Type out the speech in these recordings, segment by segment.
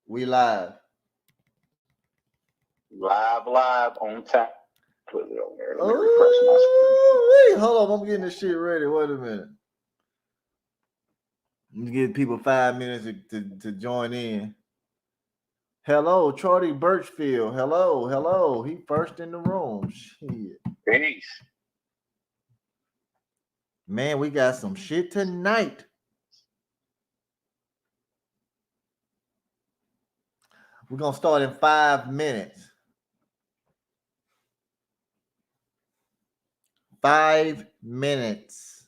We live. Live on time. Put it on there. Let me refresh my screen. Wait, hold on. I'm getting this shit ready. Wait a minute. I'm giving people 5 minutes to join in. Hello, Charlie Birchfield. Hello. He first in the room. Shit. Peace. Man, we got some shit tonight. We're going to start in 5 minutes. 5 minutes.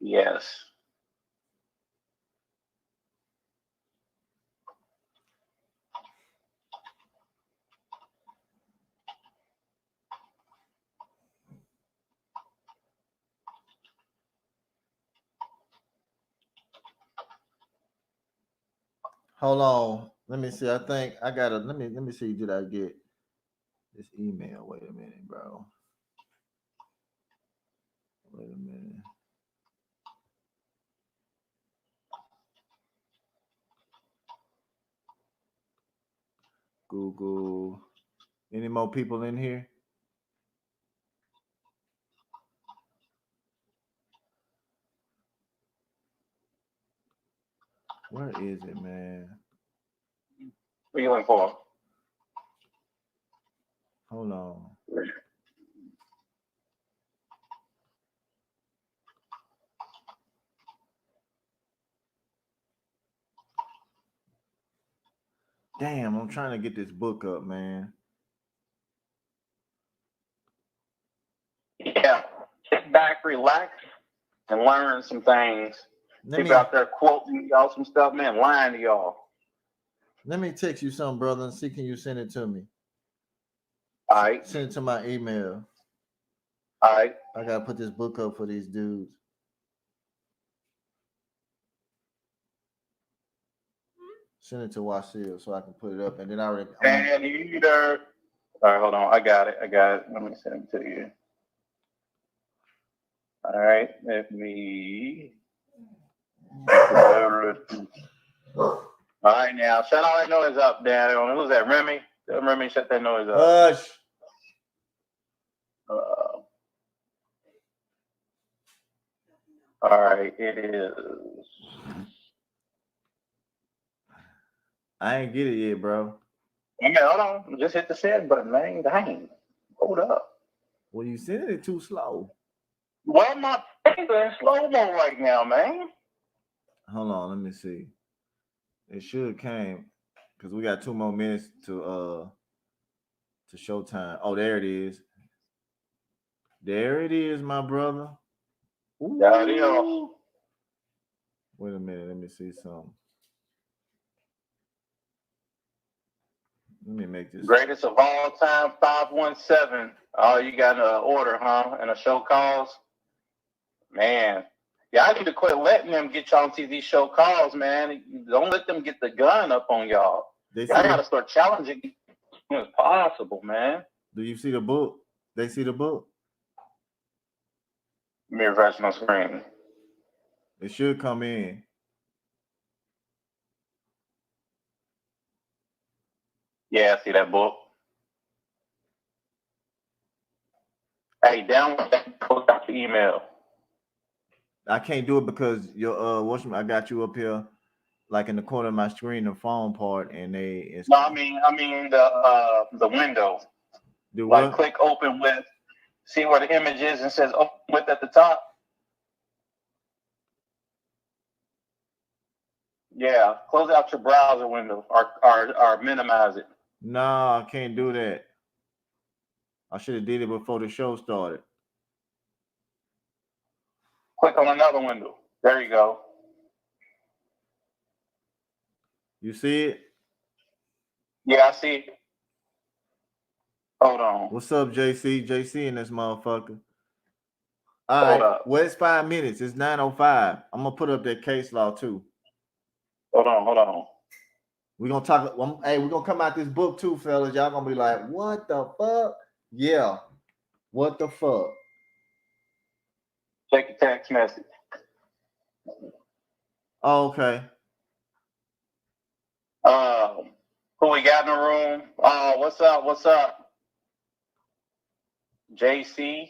Yes. Hold on. Let me see. I think I got to let me see. Did I get this email? Wait a minute, bro. Wait a minute. Google. Any more people in here? Where is it, man? What are you looking for? Hold on. Damn, I'm trying to get this book up, man. Yeah. Sit back, relax, and learn some things. People out there quoting y'all some stuff, man, lying to y'all. Let me text you something, brother, and see can you send it to me. All right. Send it to my email. All right. I gotta put this book up for these dudes. Send it to Wasil so I can put it up, and then I already. And either. All right, hold on. I got it. Let me send it to you. All right. Let me. All right, now shut all that noise up, Daniel. Who's that? Remy? Remy, shut that noise up. Hush. All right, it is. I ain't get it yet, bro. Okay, hold on. Just hit the send button, man. Dang. Hold up. Well, you sending it too slow. Well, my finger in slow-mo right now, man. Hold on, let me see. It should came because we got 2 more minutes to showtime. Oh, there it is. There it is, my brother. There it is. Wait a minute, let me see something. Let me make this. Greatest of all time, 517. Oh, you got an order, huh? And a show calls? Man. Yeah, I need to quit letting them get y'all into these show calls, man. Don't let them get the gun up on y'all. I gotta start challenging as possible, man. Do you see the book? They see the book? Let me refresh my screen. It should come in. Yeah, I see that book. Hey, download that book out the email. I can't do it because your I got you up here, like in the corner of my screen, the phone part, and they. No, I mean the window. Do what? Like click open with. See where the image is and says open with at the top. Yeah, close out your browser window or minimize it. No, I can't do that. I should have did it before the show started. Click on another window. There you go. You see it? Yeah, I see it. Hold on. What's up, JC? JC in this motherfucker. All right. Well, it's 5 minutes. It's 9:05. I'm gonna put up that case law too. Hold on. We're gonna talk. Hey, we're gonna come out this book too, fellas. Y'all gonna be like, what the fuck? Yeah. What the fuck? Check your text message. Oh, okay. Who we got in the room? What's up? What's up? JC.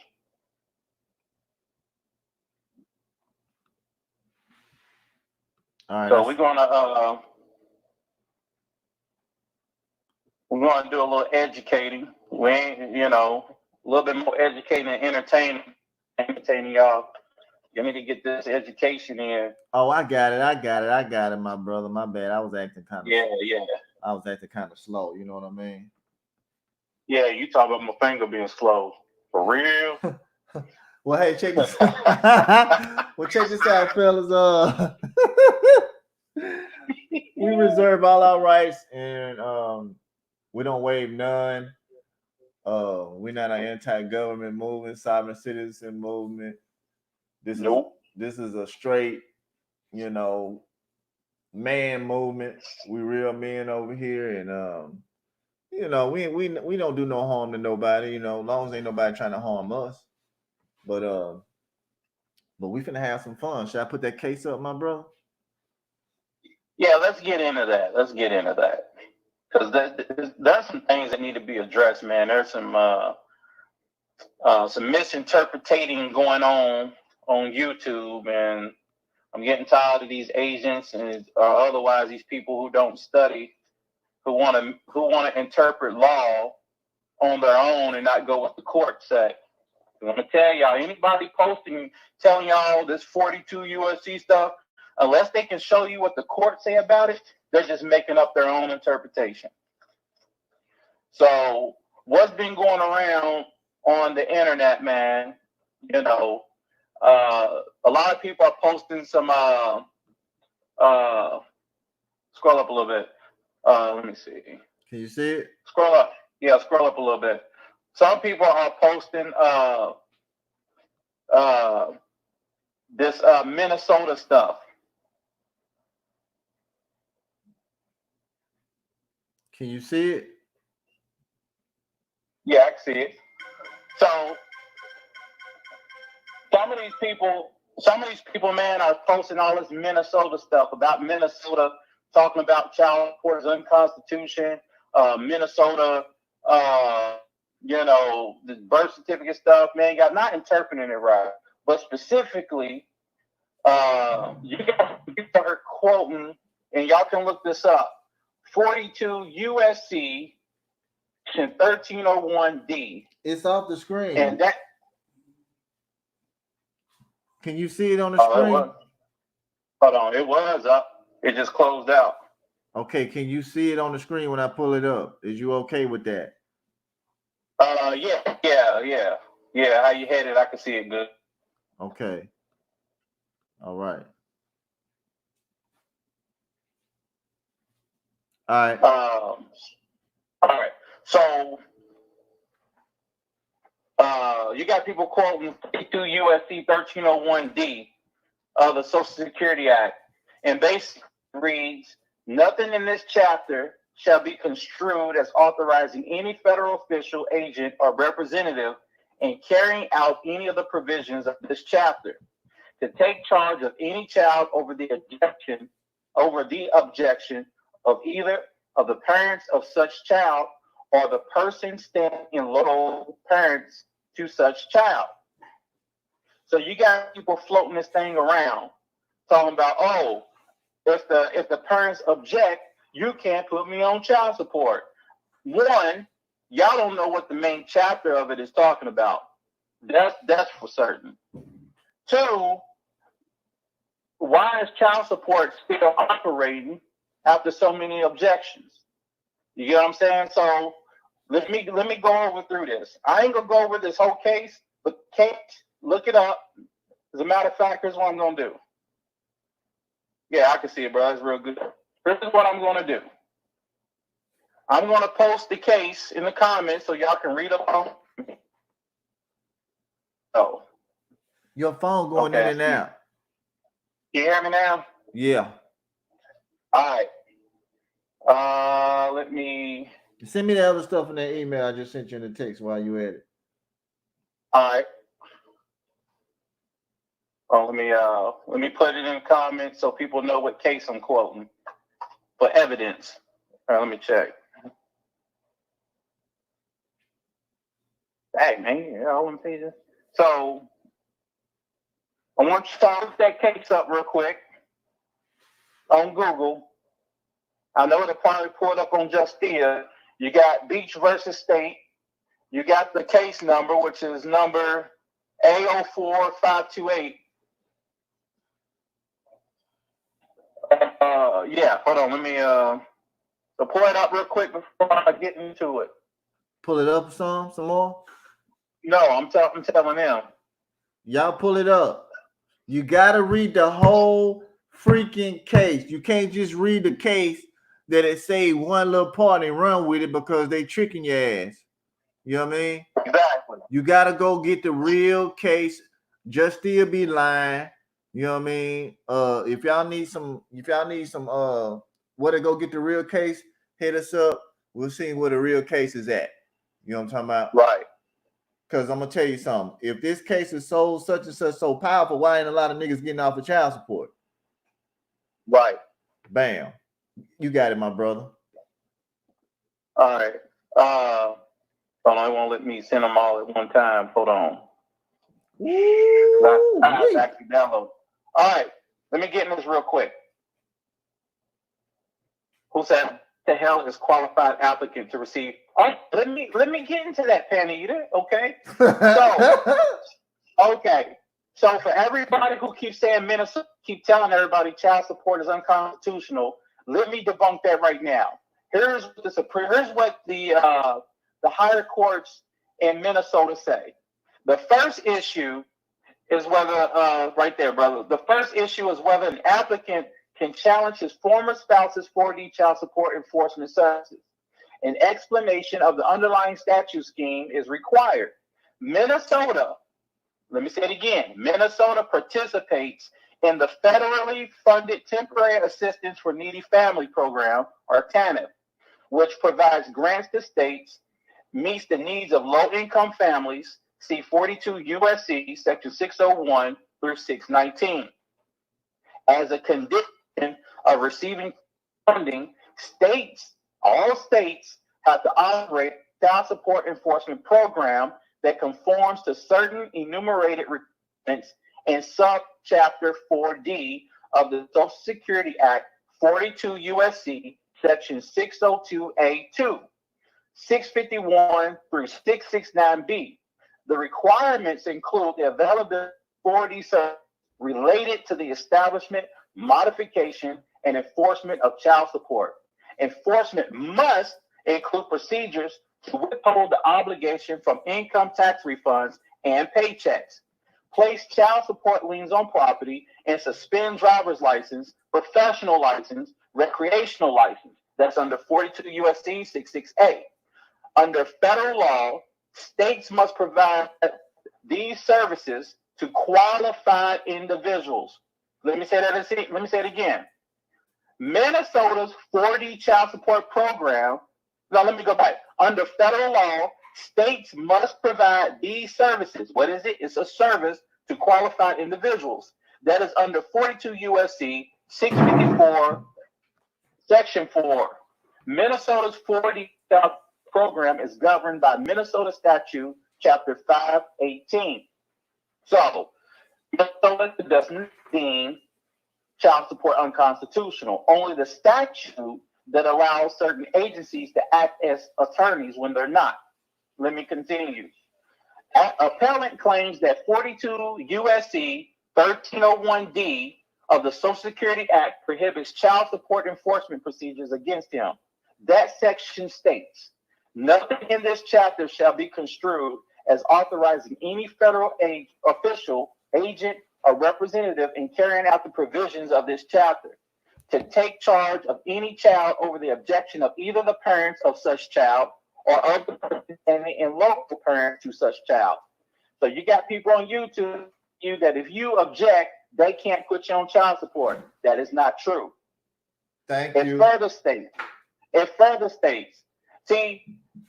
All right. So we're gonna do a little educating. We ain't, a little bit more educating and entertaining y'all. You need to get this education in. Oh, I got it, my brother. My bad. I was acting kind of I was acting kind of slow. You know what I mean? Yeah, you talk about my finger being slow. For real? Well, hey, check this out. Check this out, fellas. We reserve all our rights, and we don't waive none. We're not an anti-government movement, sovereign citizen movement. This is a straight, man movement. We real men over here, and we don't do no harm to nobody. As long as ain't nobody trying to harm us. But we finna have some fun. Should I put that case up, my brother? Yeah, let's get into that. Because there's some things that need to be addressed, man. There's some misinterpreting going on YouTube, and I'm getting tired of these agents and or otherwise these people who don't study, who want to interpret law on their own and not go with the court say. I'm gonna tell y'all, anybody posting telling y'all this 42 USC stuff, unless they can show you what the court say about it, they're just making up their own interpretation. So what's been going around on the internet, man? A lot of people are posting some. Scroll up a little bit. Let me see. Can you see it? Scroll up. Yeah, scroll up a little bit. Some people are posting this Minnesota stuff. Can you see it? Yeah, I can see it. So some of these people, man, are posting all this Minnesota stuff about Minnesota, talking about child support is unconstitutional. Minnesota, the birth certificate stuff, man, y'all not interpreting it right. But specifically, you are quoting, and y'all can look this up, 42 USC 1301D. It's off the screen. And that. Can you see it on the screen? Hold on, it was up. It just closed out. Okay, can you see it on the screen when I pull it up? Is you okay with that? Yeah. How you had it, I can see it good. Okay. All right. All right. So you got people quoting 52 USC 1301D of the Social Security Act, and basically reads, nothing in this chapter shall be construed as authorizing any federal official, agent, or representative in carrying out any of the provisions of this chapter to take charge of any child over the objection of either of the parents of such child or the person standing in local parents to such child. So you got people floating this thing around, talking about, if the parents object, you can't put me on child support. One, y'all don't know what the main chapter of it is talking about. That's for certain. Two, why is child support still operating after so many objections? You get what I'm saying? So let me go over through this. I ain't gonna go over this whole case, but Kate, look it up. As a matter of fact, here's what I'm gonna do. Yeah, I can see it, bro. That's real good. This is what I'm gonna do. I'm gonna post the case in the comments so y'all can read along. Oh. Your phone going in and out. You hear me now? Yeah. All right. Let me send me the other stuff in that email I just sent you in the text while you at it. All right. Let me put it in the comments so people know what case I'm quoting for evidence. All right, let me check. Dang, man, all them pages. So I want you to look that case up real quick on Google. I know they probably pulled up on Justia. You got Beach versus State. You got the case number, which is number A04528. Yeah, hold on. Let me so pull it up real quick before I get into it. Pull it up some more. No, I'm telling them. Y'all pull it up. You gotta read the whole freaking case. You can't just read the case that it say one little part and run with it because they tricking your ass. You know what I mean? Exactly. You gotta go get the real case. Just still be lying. You know what I mean? If y'all need some, where to go get the real case, hit us up. We'll see where the real case is at. You know what I'm talking about? Right. Because I'm gonna tell you something. If this case is so such and such so powerful, why ain't a lot of niggas getting off of child support? Right. Bam. You got it, my brother. All right. Hold on, it won't let me send them all at one time. Hold on. I actually download. All right. Let me get in this real quick. Who said the hell is qualified applicant to receive? Oh, let me get into that, Penny Eater. Okay. So for everybody who keeps saying Minnesota, keep telling everybody child support is unconstitutional, let me debunk that right now. Here's what the higher courts in Minnesota say. The first issue is whether right there, brother. The first issue is whether an applicant can challenge his former spouse's 4D child support enforcement services. An explanation of the underlying statute scheme is required. Minnesota, let me say it again, Minnesota participates in the federally funded Temporary Assistance for Needy Family Program, or TANF, which provides grants to states, meets the needs of low-income families, see 42 U.S.C. Section 601 through 619. As a condition of receiving funding, all states have to operate a child support enforcement program that conforms to certain enumerated requirements in subchapter 4D of the Social Security Act, 42 U.S.C. Section 602A2, 651 through 669B. The requirements include the availability of 4D services related to the establishment, modification, and enforcement of child support. Enforcement must include procedures to withhold the obligation from income tax refunds and paychecks, place child support liens on property, and suspend driver's license, professional license, recreational license. That's under 42 U.S.C. 66A. Under federal law, states must provide these services to qualified individuals. Let me say it again. Minnesota's 4D child support program. Now, let me go back. Under federal law, states must provide these services. What is it? It's a service to qualified individuals. That is under 42 U.S.C. 654, Section 4. Minnesota's 4D child program is governed by Minnesota Statute, Chapter 518. So, Minnesota doesn't deem child support unconstitutional. Only the statute that allows certain agencies to act as attorneys when they're not. Let me continue. Appellant claims that 42 U.S.C. 1301D of the Social Security Act prohibits child support enforcement procedures against him. That section states, nothing in this chapter shall be construed as authorizing any federal official, agent, or representative in carrying out the provisions of this chapter to take charge of any child over the objection of either the parents of such child or of the person and local parent to such child. So you got people on YouTube that if you object, they can't put you on child support. That is not true. Thank you. It further states. See,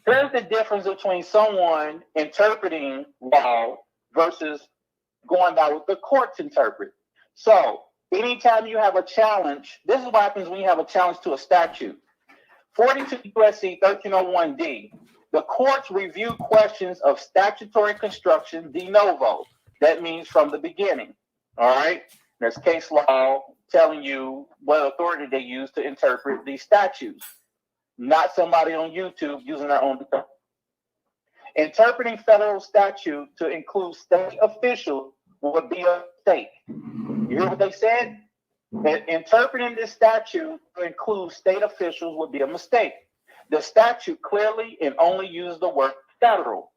here's the difference between someone interpreting law versus going by what the courts interpret. So anytime you have a challenge, this is what happens when you have a challenge to a statute. 42 U.S.C. 1301D The courts review questions of statutory construction de novo. That means from the beginning. All right? There's case law telling you what authority they use to interpret these statutes, not somebody on YouTube using their own. Interpreting federal statute to include state officials would be a mistake. You hear what they said? Interpreting this statute to include state officials would be a mistake. The statute clearly and only uses the word federal.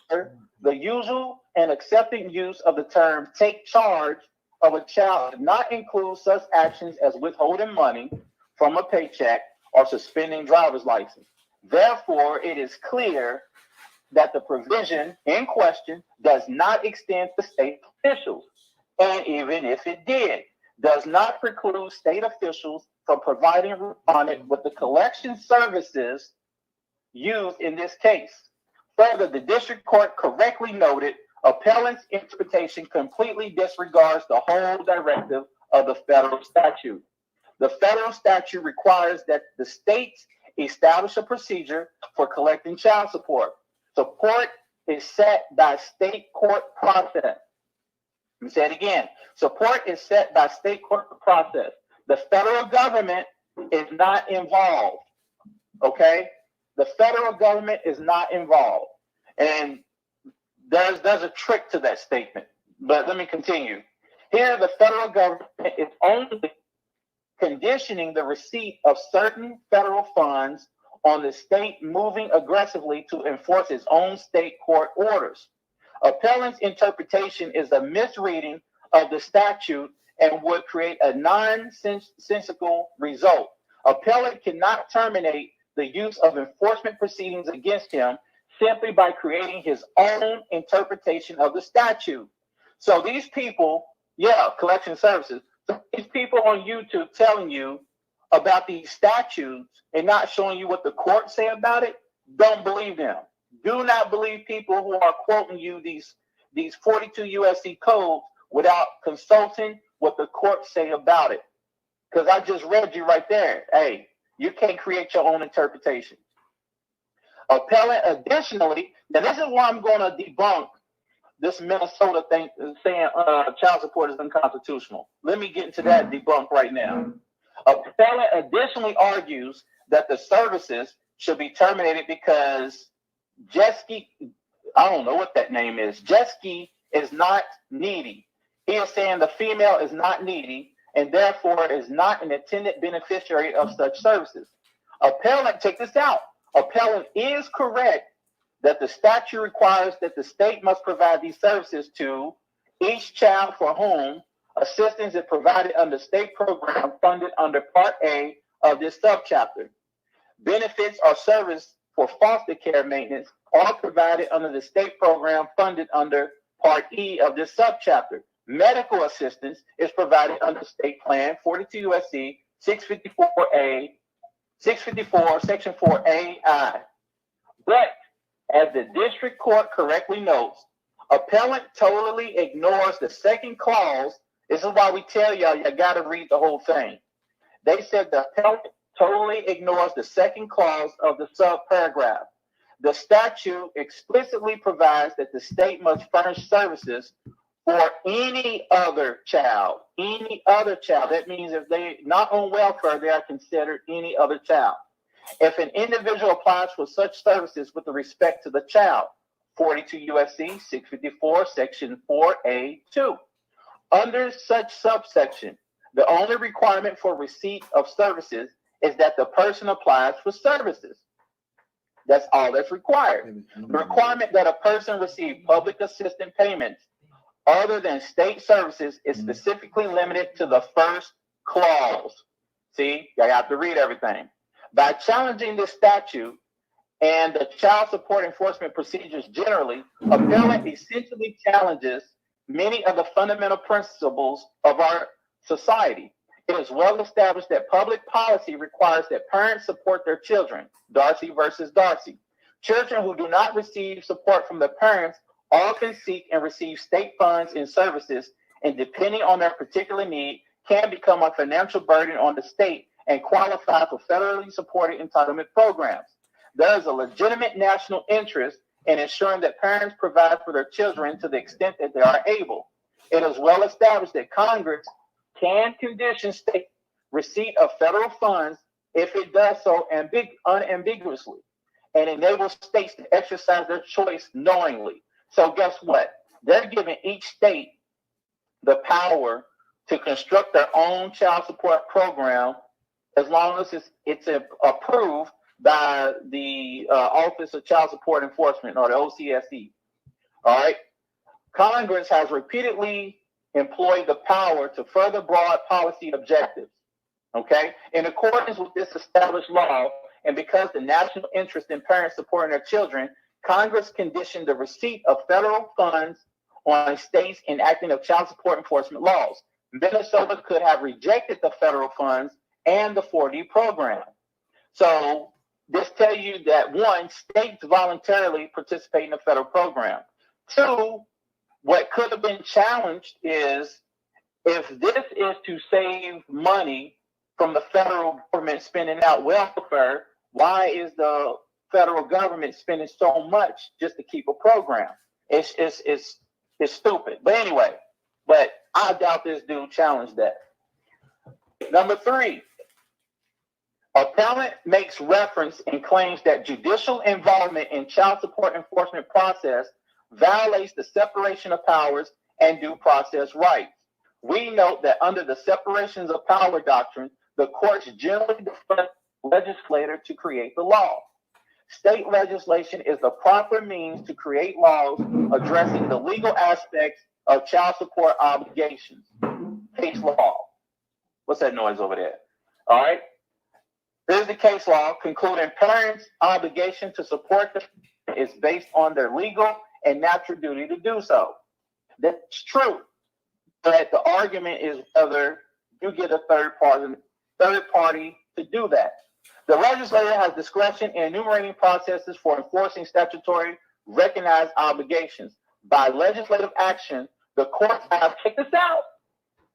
The usual and accepted use of the term take charge of a child does not include such actions as withholding money from a paycheck or suspending driver's license. Therefore, it is clear that the provision in question does not extend to state officials. And even if it did, does not preclude state officials from providing respondent with the collection services used in this case. Further, the district court correctly noted appellant's interpretation completely disregards the whole directive of the federal statute. The federal statute requires that the states establish a procedure for collecting child support. Support is set by state court process. Let me say it again. Support is set by state court process. The federal government is not involved. Okay? The federal government is not involved. And there's a trick to that statement. But let me continue. Here, the federal government is only conditioning the receipt of certain federal funds on the state moving aggressively to enforce its own state court orders. Appellant's interpretation is a misreading of the statute and would create a nonsensical result. Appellant cannot terminate the use of enforcement proceedings against him simply by creating his own interpretation of the statute. So these people, collection services, so these people on YouTube telling you about these statutes and not showing you what the courts say about it, don't believe them. Do not believe people who are quoting you these 42 USC codes without consulting what the courts say about it. Because I just read you right there. Hey, you can't create your own interpretation. Appellant, additionally, now this is why I'm going to debunk this Minnesota thing saying child support is unconstitutional. Let me get into that debunk right now. Appellant additionally argues that the services should be terminated because Jeski, I don't know what that name is. Jeski is not needy. He is saying the female is not needy and therefore is not an intended beneficiary of such services. Appellant, check this out. Appellant is correct that the statute requires that the state must provide these services to each child for whom assistance is provided under state program funded under Part A of this subchapter. Benefits or service for foster care maintenance are provided under the state program funded under Part E of this subchapter. Medical assistance is provided under State Plan 42 USC 654, Section 4AI. But as the district court correctly notes, appellant totally ignores the second clause. This is why we tell y'all you got to read the whole thing. They said the appellant totally ignores the second clause of the subparagraph. The statute explicitly provides that the state must furnish services for any other child. Any other child. That means if they're not on welfare, they are considered any other child. If an individual applies for such services with respect to the child, 42 USC 654, Section 4A2. Under such subsection, the only requirement for receipt of services is that the person applies for services. That's all that's required. The requirement that a person receive public assistance payments other than state services is specifically limited to the first clause. See, you have to read everything. By challenging this statute and the child support enforcement procedures generally, appellant essentially challenges many of the fundamental principles of our society. It is well established that public policy requires that parents support their children. Darcy versus Darcy. Children who do not receive support from their parents often seek and receive state funds and services, and depending on their particular need, can become a financial burden on the state and qualify for federally supported entitlement programs. there is a legitimate national interest in ensuring that parents provide for their children to the extent that they are able. It is well established that Congress can condition state receipt of federal funds if it does so unambiguously and enables states to exercise their choice knowingly. So guess what? They're giving each state the power to construct their own child support program as long as it's approved by the Office of Child Support Enforcement, or the OCSE. All right. Congress has repeatedly employed the power to further broad policy objectives. Okay. In accordance with this established law, and because the national interest in parents supporting their children, Congress conditioned the receipt of federal funds on states enacting of child support enforcement laws. Minnesota could have rejected the federal funds and the 4D program. So this tells you that, one, states voluntarily participate in the federal program. Two, what could have been challenged is, if this is to save money from the federal government spending out welfare, why is the federal government spending so much just to keep a program? It's stupid. But anyway, but I doubt this dude challenged that. Number three, appellant makes reference and claims that judicial involvement in child support enforcement process violates the separation of powers and due process rights. We note that under the separations of power doctrine, the courts generally defer legislator to create the law. State legislation is the proper means to create laws addressing the legal aspects of child support obligations. Case law. What's that noise over there? All right. Here's the case law concluding parents' obligation to support them is based on their legal and natural duty to do so. That's true. But the argument is whether you get a third party to do that. The legislature has discretion in enumerating processes for enforcing statutory recognized obligations. By legislative action, the courts have, check this out.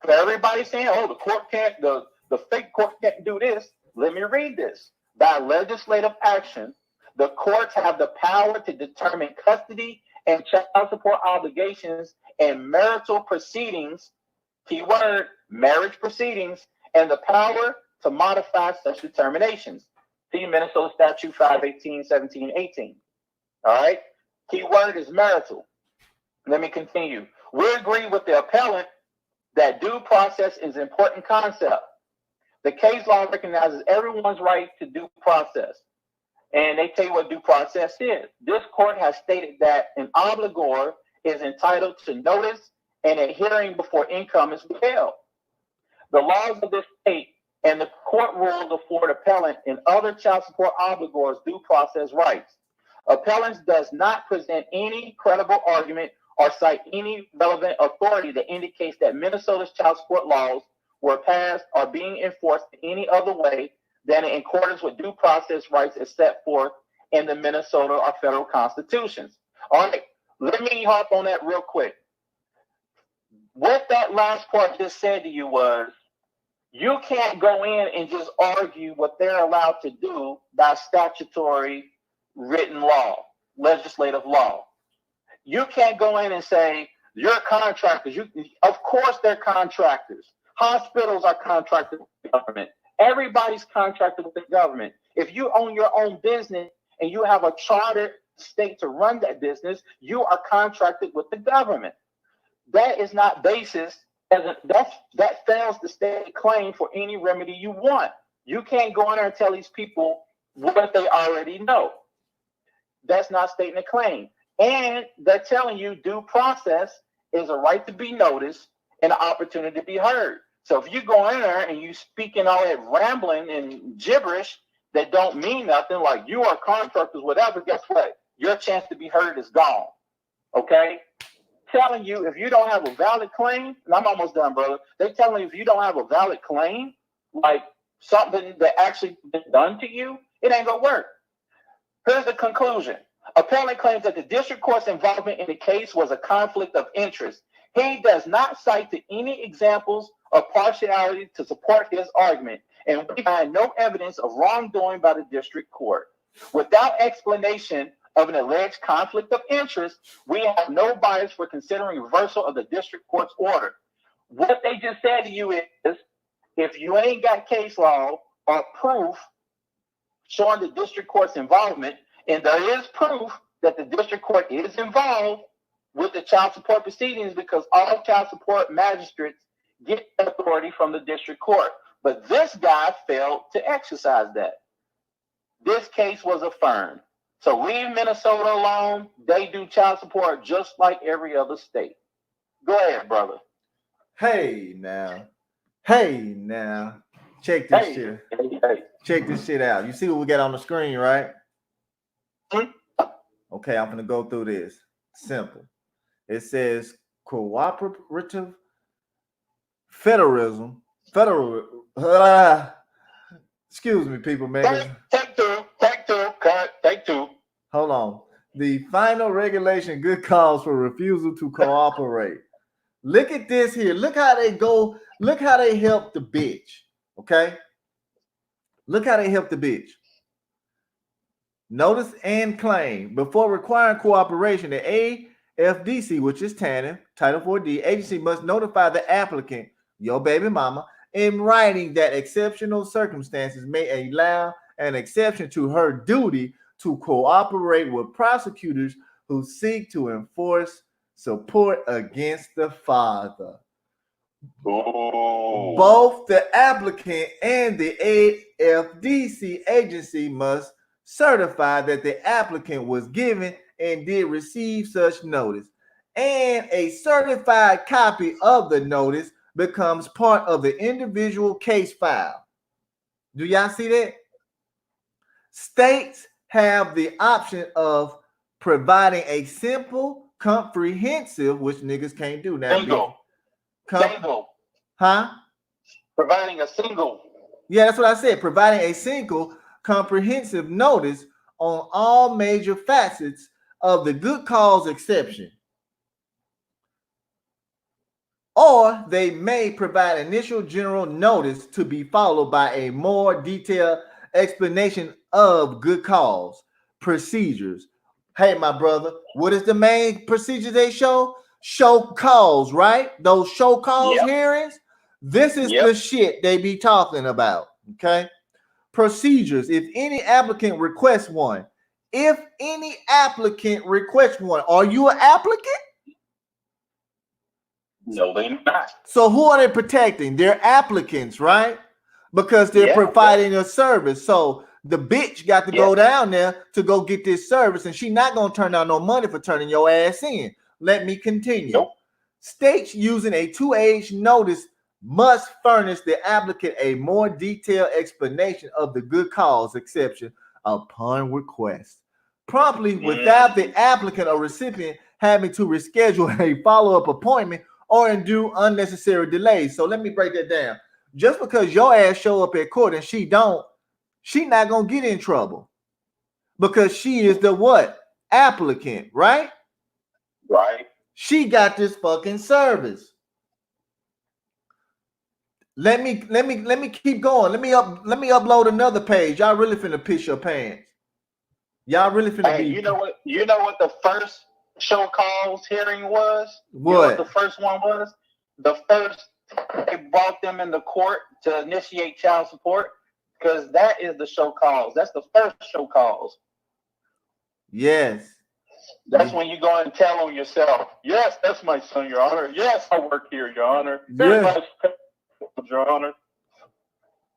For everybody saying, oh, the court can't, the fake court can't do this. Let me read this. By legislative action, the courts have the power to determine custody and child support obligations and marital proceedings, keyword, marriage proceedings, and the power to modify such determinations. See Minnesota Statute 518, 17, 18. All right. Keyword is marital. Let me continue. We agree with the appellant that due process is an important concept. The case law recognizes everyone's right to due process. And they tell you what due process is. This court has stated that an obligor is entitled to notice and a hearing before income is withheld. The laws of this state and the court rules afford appellant and other child support obligors due process rights. Appellants does not present any credible argument or cite any relevant authority that indicates that Minnesota's child support laws were passed or being enforced in any other way than in accordance with due process rights as set forth in the Minnesota or federal constitutions. All right, let me hop on that real quick. What that last part just said to you was, you can't go in and just argue what they're allowed to do by statutory written law, legislative law. You can't go in and say, you're contractors. Of course they're contractors. Hospitals are contracted with the government. Everybody's contracted with the government. If you own your own business and you have a chartered state to run that business, you are contracted with the government. That is not basis. That fails to state a claim for any remedy you want. You can't go in there and tell these people what they already know. That's not stating a claim. And they're telling you due process is a right to be noticed and an opportunity to be heard. So if you go in there and you speaking all that rambling and gibberish that don't mean nothing, like you are contractors, whatever, guess what? Your chance to be heard is gone. Okay? Telling you if you don't have a valid claim, and I'm almost done, brother. They're telling you if you don't have a valid claim, like something that actually been done to you, it ain't gonna work. Here's the conclusion. Appellant claims that the district court's involvement in the case was a conflict of interest. He does not cite to any examples of partiality to support his argument, and we find no evidence of wrongdoing by the district court. Without explanation of an alleged conflict of interest, we have no bias for considering reversal of the district court's order. What they just said to you is, if you ain't got case law or proof showing the district court's involvement, and there is proof that the district court is involved with the child support proceedings, because all child support magistrates get authority from the district court. But this guy failed to exercise that. This case was affirmed. So leave Minnesota alone. They do child support just like every other state. Go ahead, brother. Hey now. Check this shit. Check this shit out. You see what we got on the screen, right? Okay, I'm gonna go through this. Simple. It says cooperative federalism. Excuse me, people, man. Take two. Hold on. The final regulation, good cause for refusal to cooperate. Look at this here. Look how they go. Look how they help the bitch. Okay. Look how they help the bitch. Notice and claim. Before requiring cooperation, the AFDC, which is TANF, Title 4D, agency must notify the applicant, your baby mama, in writing that exceptional circumstances may allow an exception to her duty to cooperate with prosecutors who seek to enforce support against the father. Oh. Both the applicant and the AFDC agency must certify that the applicant was given and did receive such notice, and a certified copy of the notice becomes part of the individual case file. Do y'all see that? States have the option of providing a simple, comprehensive, which niggas can't do now. Single. Huh? Providing a single. Yeah, that's what I said. Providing a single, comprehensive notice on all major facets of the good cause exception. Or they may provide initial general notice to be followed by a more detailed explanation of good cause procedures. Hey, my brother, what is the main procedure they show? Show cause, right? Those show cause hearings. This is the shit they be talking about. Okay. Procedures. If any applicant requests one. Are you an applicant? No, they're not. So who are they protecting? They're applicants, right? Because they're providing a service. So the bitch got to go down there to go get this service, and she not going to turn down no money for turning your ass in. Let me continue. Nope. States using a 2H notice must furnish the applicant a more detailed explanation of the good cause exception upon request, promptly, without the applicant or recipient having to reschedule a follow-up appointment or endure unnecessary delays. So let me break that down. Just because your ass show up at court and she not gonna get in trouble because she is the what? Applicant, right? Right. She got this fucking service. Let me keep going. Let me upload another page. Y'all really finna piss your pants. Y'all really finna be. You know what the first show cause hearing was? What? You know what the first one was? The first, they brought them in the court to initiate child support, because that is the show cause. That's the first show cause. Yes. That's when you go and tell on yourself. Yes, that's my son, Your Honor. Yes, I work here, Your Honor. Yes. Your Honor.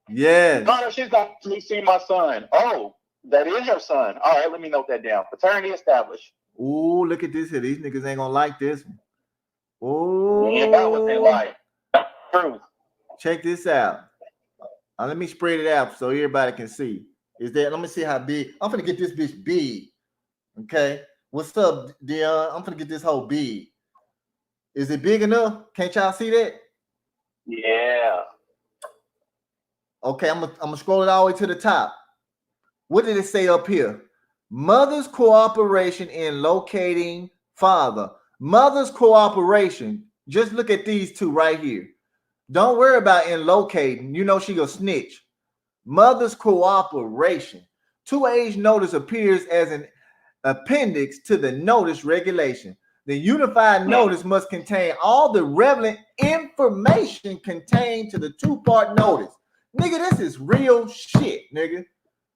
Yes. Your Honor, she's not let me see my son. Oh, that is your son. All right, let me note that down. Paternity established. Ooh, look at this here. These niggas ain't gonna like this one. Ooh. Yeah, about what they like. That's truth. Check this out. Let me spread it out so everybody can see. Let me see how big. I'm gonna get this bitch big. Okay. What's up, Dion? I'm gonna get this whole big. Is it big enough? Can't y'all see that? Yeah. Okay, I'm gonna scroll it all the way to the top. What did it say up here? Mother's cooperation in locating father. Mother's cooperation. Just look at these two right here. Don't worry about in locating. You know she gonna snitch. Mother's cooperation Two-age notice appears as an appendix to the notice regulation. The unified notice must contain all the relevant information contained to the two-part notice. Nigga, this is real shit, nigga.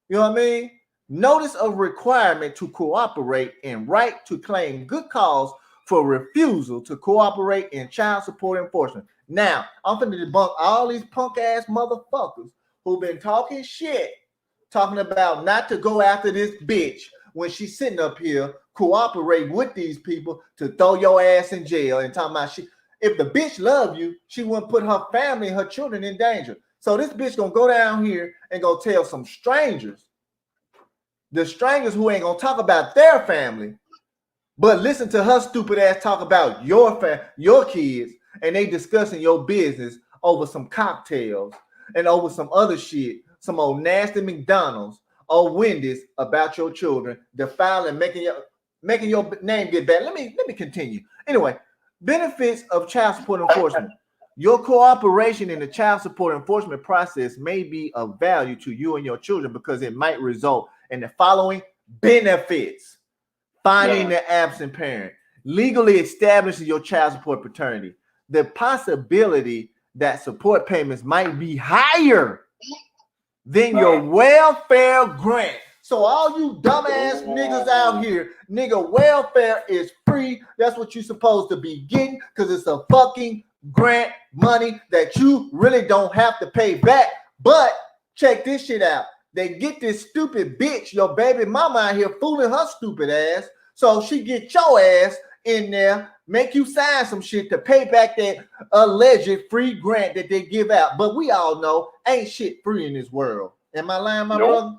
You know what I mean? Notice of requirement to cooperate and right to claim good cause for refusal to cooperate in child support enforcement. Now, I'm finna debunk all these punk ass motherfuckers who've been talking shit, talking about not to go after this bitch when she's sitting up here cooperate with these people to throw your ass in jail and talking about shit. If the bitch loved you, she wouldn't put her family and her children in danger. So this bitch gonna go down here and go tell some strangers, the strangers who ain't gonna talk about their family, but listen to her stupid ass talk about your kids, and they discussing your business over some cocktails and over some other shit, some old nasty McDonald's or Wendy's about your children, defiling, making your name get bad. Let me continue. Anyway, benefits of child support enforcement. Your cooperation in the child support enforcement process may be of value to you and your children because it might result in the following benefits: finding the absent parent, legally establishing your child support paternity, the possibility that support payments might be higher than your welfare grant. So all you dumbass niggas out here, nigga, welfare is free. That's what you're supposed to be getting because it's a fucking grant money that you really don't have to pay back. But check this shit out. They get this stupid bitch, your baby mama out here fooling her stupid ass. So she get your ass in there, make you sign some shit to pay back that alleged free grant that they give out. But we all know ain't shit free in this world. Am I lying, my brother?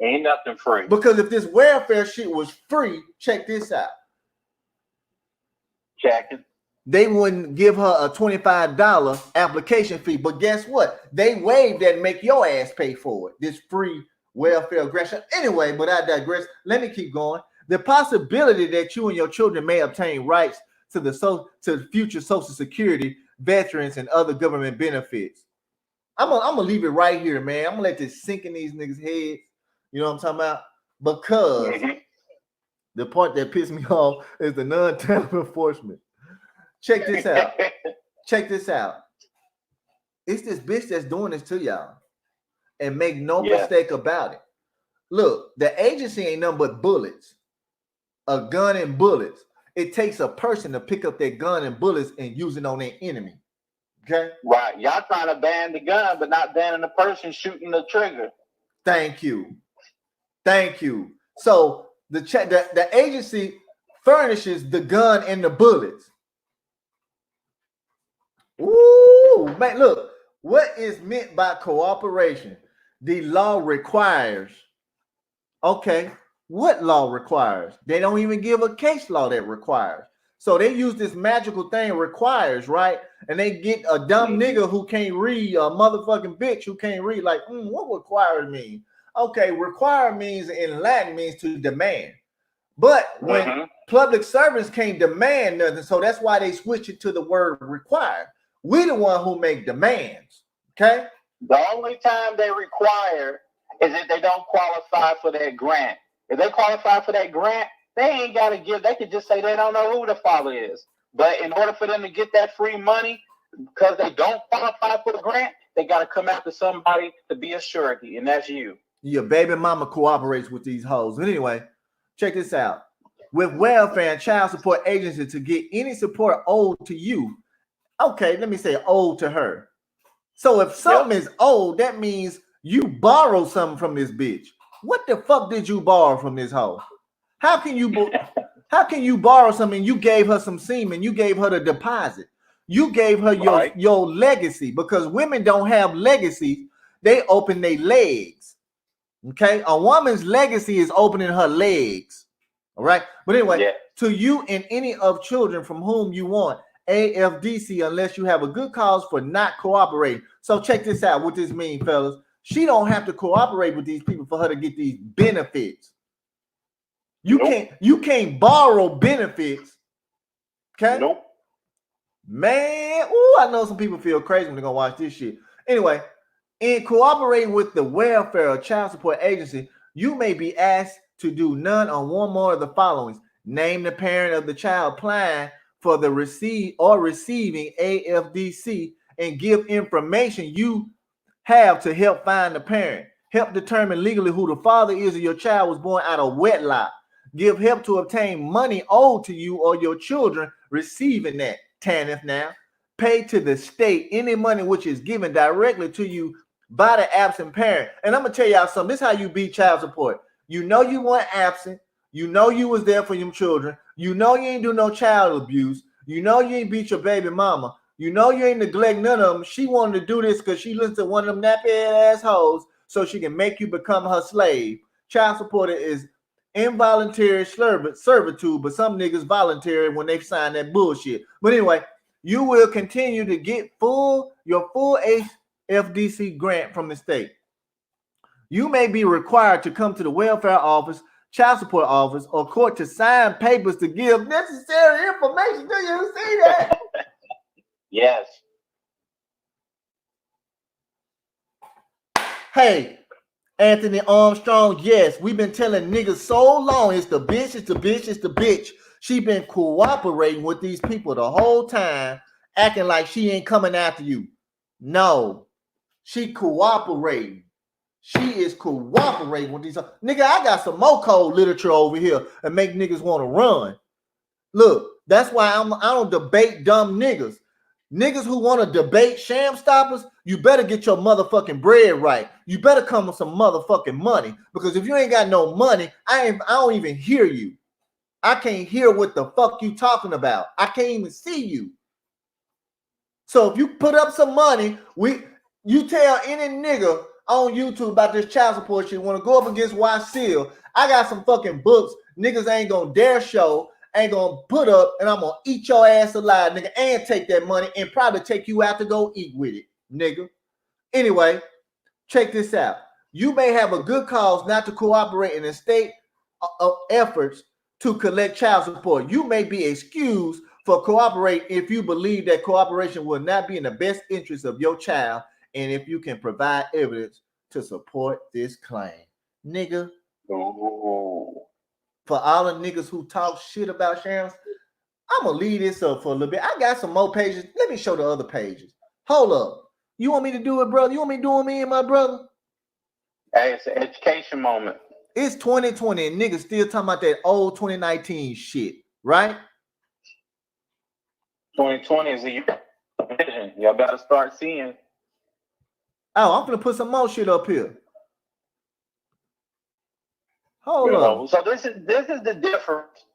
Ain't nothing free. Because if this welfare shit was free, check this out. Check it. They wouldn't give her a $25 application fee. But guess what? They waive that and make your ass pay for it. This free welfare grant. Anyway, but I digress. Let me keep going. The possibility that you and your children may obtain rights to the future Social Security, veterans, and other government benefits. I'm gonna leave it right here, man. I'm gonna let this sink in these niggas' heads. You know what I'm talking about? Because the part that pissed me off is the non-tariff enforcement. Check this out. Check this out. It's this bitch that's doing this to y'all. And make no mistake about it. Look, the agency ain't nothing but bullets. A gun and bullets. It takes a person to pick up that gun and bullets and use it on their enemy. Okay? Right. Y'all trying to ban the gun, but not banning the person shooting the trigger. Thank you. Thank you. So the agency furnishes the gun and the bullets. Ooh, man, look, what is meant by cooperation? The law requires. Okay, what law requires? They don't even give a case law that requires. So they use this magical thing, requires, right? And they get a dumb nigga who can't read, a motherfucking bitch who can't read, like, what requires mean? Okay, require means in Latin means to demand. But when public servants can't demand nothing, so that's why they switch it to the word require. We the one who make demands, okay? The only time they require is if they don't qualify for that grant. If they qualify for that grant, they ain't got to give. They could just say they don't know who the father is. But in order for them to get that free money, because they don't qualify for the grant, they got to come after somebody to be a surety, and that's you. Your baby mama cooperates with these hoes. But anyway, check this out. With welfare and child support agency to get any support owed to you, okay, let me say owed to her. So if something is owed, that means you borrow something from this bitch. What the fuck did you borrow from this hoe? How can you borrow something? You gave her some semen. You gave her the deposit. You gave her your legacy, because women don't have legacies. They open their legs. Okay, a woman's legacy is opening her legs. All right, but anyway, to you and any of children from whom you want AFDC unless you have a good cause for not cooperating. So check this out. What this means, fellas? She don't have to cooperate with these people for her to get these benefits. You can't borrow benefits. Okay? Nope. Man, I know some people feel crazy when they're gonna watch this shit. Anyway, in cooperating with the welfare or child support agency, You may be asked to do none or one more of the following. Name the parent of the child applying for the receive or receiving AFDC and give information you have to help find the parent. Help determine legally who the father is of your child was born out of wedlock. Give help to obtain money owed to you or your children receiving that. TANF now. Pay to the state any money which is given directly to you by the absent parent. And I'm going to tell y'all something. This is how you beat child support. You know you weren't absent. You know you was there for your children. You know you ain't do no child abuse. You know you ain't beat your baby mama. You know you ain't neglect none of them. She wanted to do this because she listened to one of them nappy assholes so she can make you become her slave. Child support is involuntary servitude, but some niggas voluntary when they sign that bullshit. But anyway, you will continue to get your full FDC grant from the state. You may be required to come to the welfare office, child support office, or court to sign papers to give necessary information. Do you see that? Yes. Hey, Anthony Armstrong, yes, we've been telling niggas so long. It's the bitch, it's the bitch, it's the bitch. She been cooperating with these people the whole time, acting like she ain't coming after you. No, she cooperating. She is cooperating with these. Nigga, I got some more cold literature over here and make niggas want to run. Look, that's why I don't debate dumb niggas. Niggas who want to debate sham stoppers, you better get your motherfucking bread right. You better come with some motherfucking money. Because if you ain't got no money, I don't even hear you. I can't hear what the fuck you talking about. I can't even see you. So if you put up some money, you tell any nigga on YouTube about this child support shit, want to go up against YSEAL, I got some fucking books niggas ain't gonna dare show, ain't gonna put up, and I'm gonna eat your ass alive, nigga, and take that money and probably take you out to go eat with it, nigga. Anyway, check this out. You may have a good cause not to cooperate in the state of efforts to collect child support. You may be excused for cooperating if you believe that cooperation will not be in the best interest of your child and if you can provide evidence to support this claim. Nigga. Oh. For all the niggas who talk shit about Shams, I'm going to leave this up for a little bit. I got some more pages. Let me show the other pages. Hold up. You want me to do it, brother? You want me doing me and my brother? Hey, it's an education moment. It's 2020 and niggas still talking about that old 2019 shit, right? 2020 is a year of vision. Y'all better start seeing. Oh, I'm going to put some more shit up here. Hold on. So this is the difference.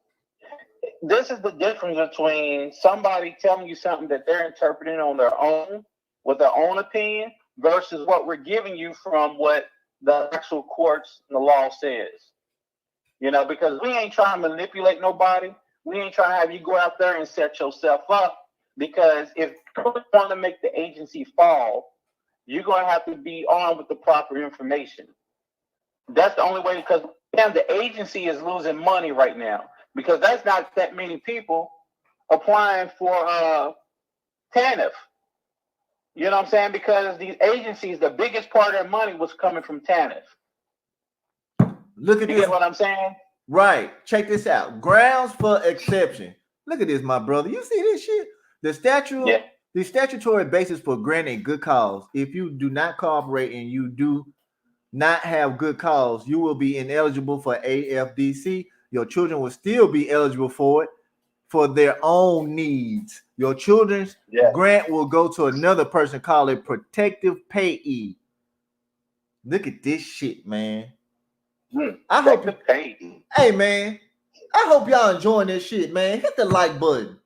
This is the difference between somebody telling you something that they're interpreting on their own, with their own opinion, versus what we're giving you from what the actual courts and the law says. You know, because we ain't trying to manipulate nobody. We ain't trying to have you go out there and set yourself up. Because if you want to make the agency fall, you're going to have to be armed with the proper information. That's the only way, because the agency is losing money right now because that's not that many people applying for TANF. You know what I'm saying? Because these agencies, the biggest part of their money was coming from TANF. Look at this. You get what I'm saying? Right. Check this out. Grounds for exception. Look at this, my brother. You see this shit? The statutory basis for granting good cause. If you do not cooperate and you do not have good cause, you will be ineligible for AFDC. Your children will still be eligible for it for their own needs. Your children's grant will go to another person called a protective payee. Look at this shit, man. I hope hey man, I hope y'all enjoying this shit, man. Hit the like button.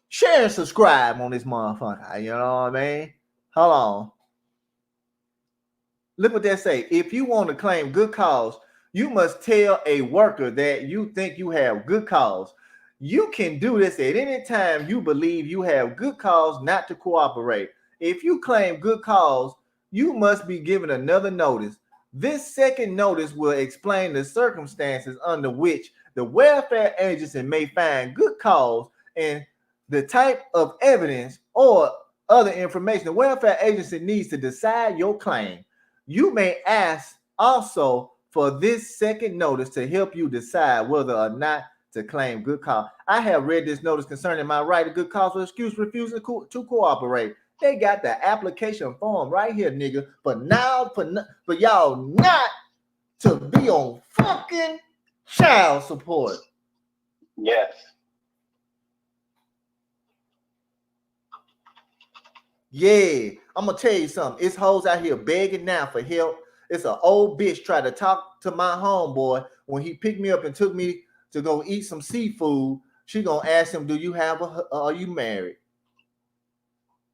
Share and subscribe on this motherfucker. You know what I mean? Hold on. Look what they say. If you want to claim good cause, you must tell a worker that you think you have good cause. You can do this at any time you believe you have good cause not to cooperate. If you claim good cause, you must be given another notice. This second notice will explain the circumstances under which the welfare agency may find good cause and the type of evidence or other information the welfare agency needs to decide your claim. You may ask also for this second notice to help you decide whether or not to claim good cause. I have read this notice concerning my right to good cause for excuse refusing to cooperate. They got the application form right here, nigga. But now for y'all not to be on fucking child support. Yes. Yeah, I'm gonna tell you something. It's hoes out here begging now for help. It's an old bitch tried to talk to my homeboy when he picked me up and took me to go eat some seafood. She gonna ask him, "Do you have are you married?"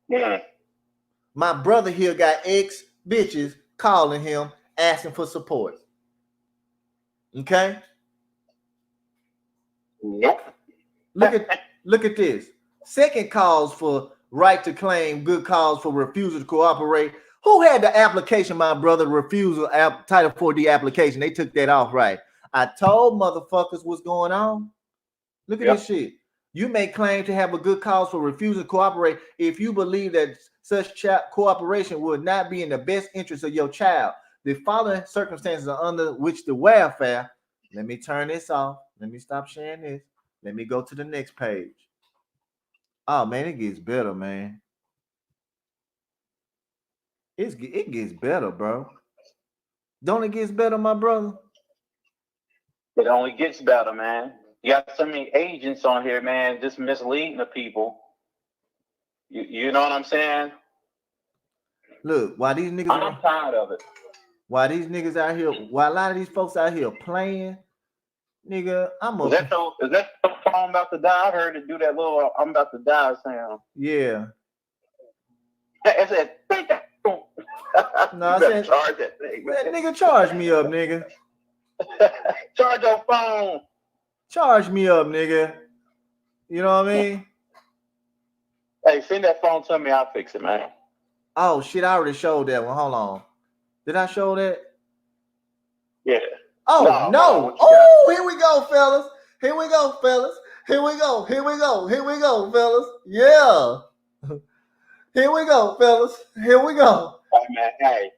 Yeah. My brother here got ex bitches calling him asking for support. Okay. Nope. Look at this. Second cause for right to claim good cause for refusal to cooperate. Who had the application, my brother? Refusal Title 4D application. They took that off, right? I told motherfuckers what's going on. Look at this shit. You may claim to have a good cause for refusing to cooperate if you believe that such cooperation would not be in the best interest of your child. The following circumstances are under which the welfare. Let me turn this off. Let me stop sharing this. Let me go to the next page. Oh man, it gets better, man. It gets better, bro. Don't it get better, my brother? It only gets better, man. You got so many agents on here, man, just misleading the people. You know what I'm saying? Look, why these niggas? I'm tired of it. Why these niggas out here? Why a lot of these folks out here playing? Nigga, Is that the phone about to die? I heard it do that little "I'm about to die" sound. Yeah. I said, no, I said charge that thing. That nigga charge me up, nigga. Charge your phone. Charge me up, nigga. You know what I mean? Hey, send that phone to me. I'll fix it, man. Oh shit! I already showed that one. Hold on. Did I show that? Yeah. Oh no! Oh, here we go, fellas. Here we go, fellas. Here we go. Here we go. Here we go, fellas. Yeah. Here we go, fellas. Here we go. Hey, man. Hey.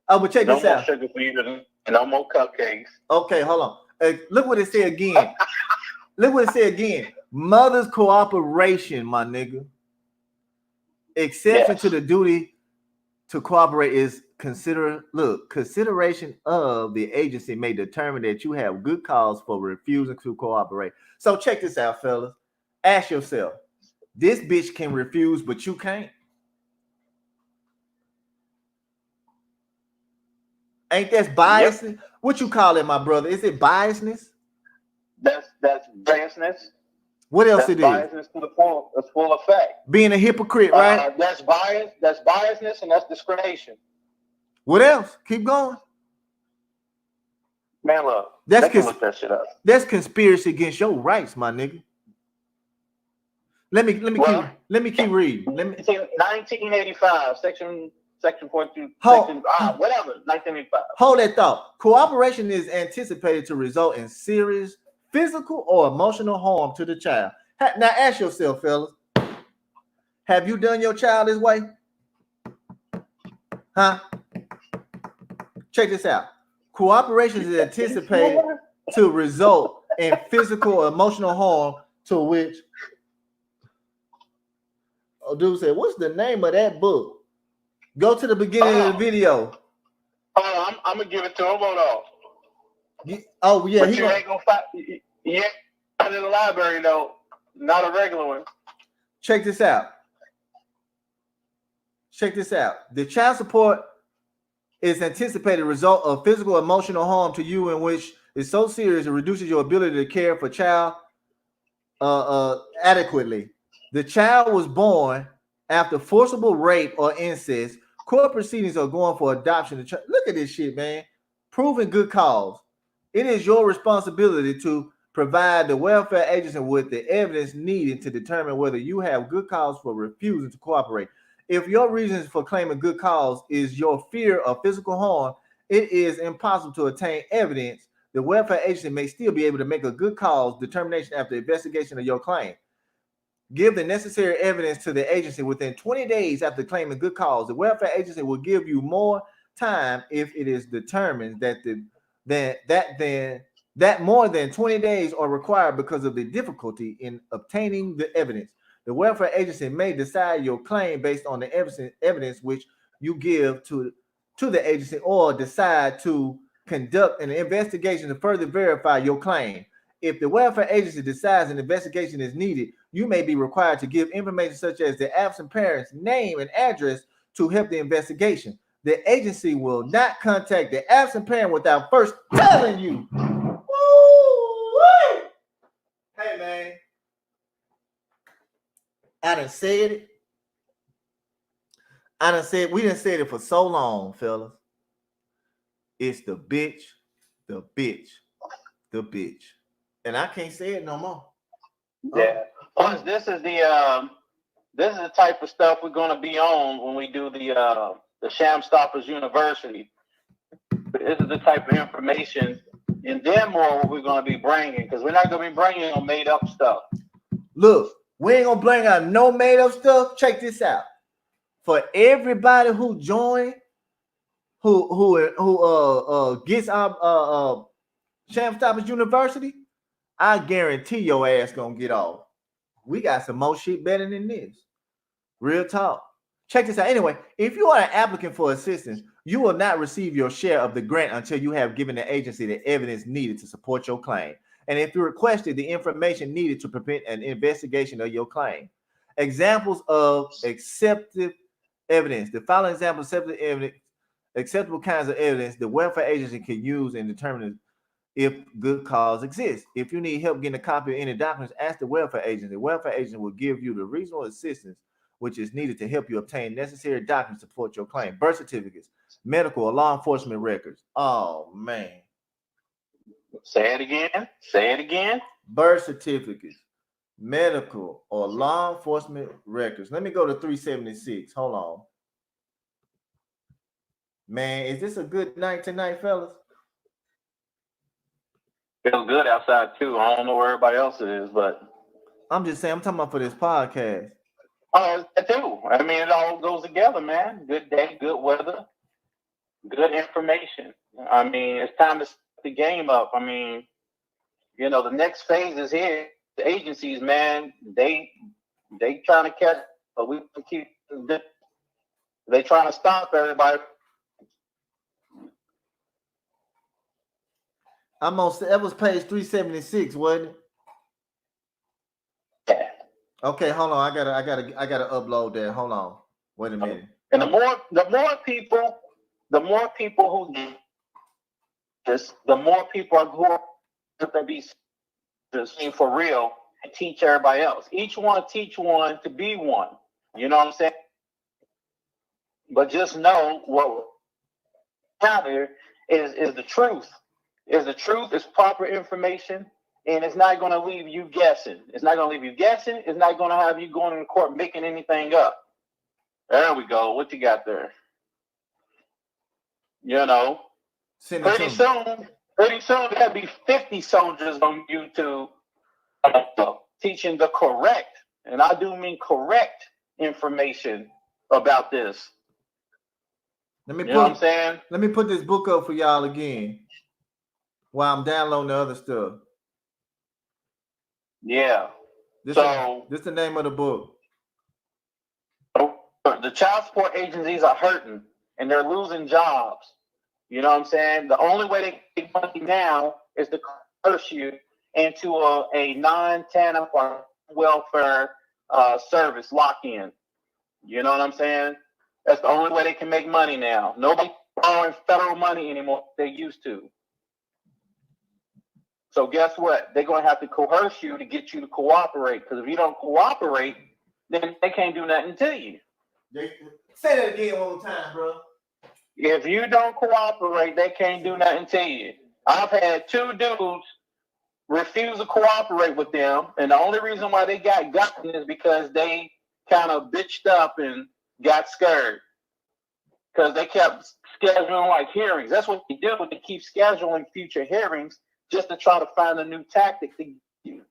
Oh, but check this out. No more sugar for you and no more cupcakes. Okay, hold on. Look what it said again. Look what it said again. Mother's cooperation, my nigga. Exception to the duty to cooperate is consideration of the agency may determine that you have good cause for refusing to cooperate. So check this out, fellas. Ask yourself, this bitch can refuse, but you can't. Ain't that biased? Yep. What you call it, my brother? Is it biasness? That's biasness. What else it biasness is? To the full effect. Being a hypocrite, right? That's bias. That's biasness, and that's discrimination. What else? Keep going. Man, look. Look that shit up. That's conspiracy against your rights, my nigga. Let me keep reading. 1985, section 42, whatever, 1985. Hold that thought. Cooperation is anticipated to result in serious physical or emotional harm to the child. Now ask yourself, fellas, have you done your child this way? Huh? Check this out. Cooperation is anticipated to result in physical or emotional harm to which... Oh, dude said, what's the name of that book? Go to the beginning of the video. I'm gonna give it to him. Hold on. Oh yeah, but you ain't gonna find. Yeah, in the library though, not a regular one. Check this out. The child support is anticipated result of physical or emotional harm to you in which is so serious it reduces your ability to care for child adequately. The child was born after forcible rape or incest. Court proceedings are going for adoption. Look at this shit, man. Proving good cause. It is your responsibility to provide the welfare agency with the evidence needed to determine whether you have good cause for refusing to cooperate. If your reasons for claiming good cause is your fear of physical harm, it is impossible to obtain evidence. The welfare agency may still be able to make a good cause determination after investigation of your claim. Give the necessary evidence to the agency within 20 days after claiming good cause. The welfare agency will give you more time if it is determined that that more than 20 days are required because of the difficulty in obtaining the evidence. The welfare agency may decide your claim based on the evidence which you give to the agency, or decide to conduct an investigation to further verify your claim. If the welfare agency decides an investigation is needed, you may be required to give information such as the absent parent's name and address to help the investigation. The agency will not contact the absent parent without first telling you. Woo-wee! Hey, man. I done said it. We done said it for so long, fellas. It's the bitch, the bitch, the bitch. And I can't say it no more. Yeah. Plus, this is the type of stuff we're going to be on when we do the Shamstoppers University. This is the type of information, and then more what we're going to be bringing, because we're not going to be bringing no made up stuff. Look, we ain't gonna bring out no made up stuff. Check this out. For everybody who join, who gets our Shamstoppers University, I guarantee your ass gonna get off. We got some more shit better than this. Real talk. Check this out. Anyway, if you are an applicant for assistance, you will not receive your share of the grant until you have given the agency the evidence needed to support your claim. And if you requested the information needed to prevent an investigation of your claim. Examples of accepted evidence. The following examples of acceptable kinds of evidence the welfare agency can use in determining if good cause exists. If you need help getting a copy of any documents, ask the welfare agency. The welfare agency will give you the reasonable assistance which is needed to help you obtain necessary documents to support your claim. Birth certificates, medical or law enforcement records. Oh, man. Say it again. Say it again. Birth certificates, medical or law enforcement records. Let me go to 376. Hold on. Man, is this a good night tonight, fellas? Feels good outside, too. I don't know where everybody else is, but... I'm just saying, I'm talking about for this podcast. Oh, I do. I mean, it all goes together, man. Good day, good weather, good information. I mean, it's time to step the game up. I mean, you know, the next phase is here. The agencies, man, they trying to catch, but we keep. They trying to stop everybody. That was page 376, wasn't it? Yeah. Okay, hold on. I gotta upload that. Hold on. Wait a minute. And the more people who get this, the more people who are going to be just for real and teach everybody else. Each one teach one to be one. You know what I'm saying? But just know what matters is the truth. Is the truth, is proper information. And it's not going to leave you guessing. It's not going to leave you guessing. It's not going to have you going to court making anything up. There we go. What you got there? You know, pretty soon, there'll be 50 soldiers on YouTube teaching the correct, and I do mean correct information about this. Know what I'm saying? Let me put this book up for y'all again while I'm downloading the other stuff. Yeah. This is the name of the book. The child support agencies are hurting and they're losing jobs. You know what I'm saying? The only way they get money now is to coerce you into a non-TANF or welfare service lock-in. You know what I'm saying? That's the only way they can make money now. Nobody's borrowing federal money anymore they used to. So guess what? They're going to have to coerce you to get you to cooperate. Because if you don't cooperate, then they can't do nothing to you. Say that again one more time, bro. If you don't cooperate, they can't do nothing to you. I've had 2 dudes refuse to cooperate with them. And the only reason why they got gotten is because they kind of bitched up and got scared. Because they kept scheduling like hearings. That's what they do. They keep scheduling future hearings just to try to find a new tactic to get you.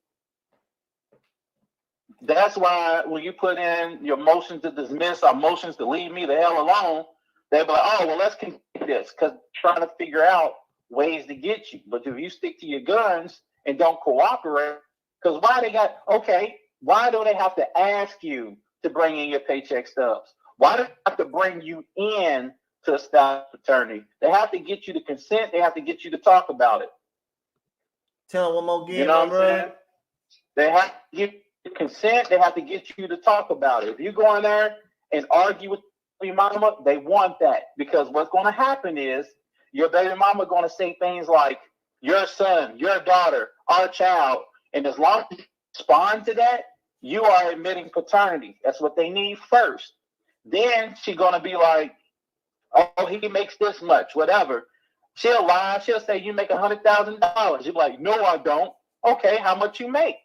That's why when you put in your motions to dismiss or motions to leave me the hell alone, they're like, oh, well, let's continue this. Because trying to figure out ways to get you. But if you stick to your guns and don't cooperate, because why do they have to ask you to bring in your paycheck stubs? Why do they have to bring you in to a staff attorney? They have to get you to consent. They have to get you to talk about it. Tell them one more again, you know my brother. They have to get consent. They have to get you to talk about it. If you go in there and argue with your mama, they want that, because what's going to happen is your baby mama going to say things like your son, your daughter, our child, and as long as you respond to that, you are admitting paternity. That's what they need first. Then she's going to be like, oh, he makes this much, whatever. She'll lie. She'll say, you make $100,000. You're like, no, I don't. Okay, how much you make?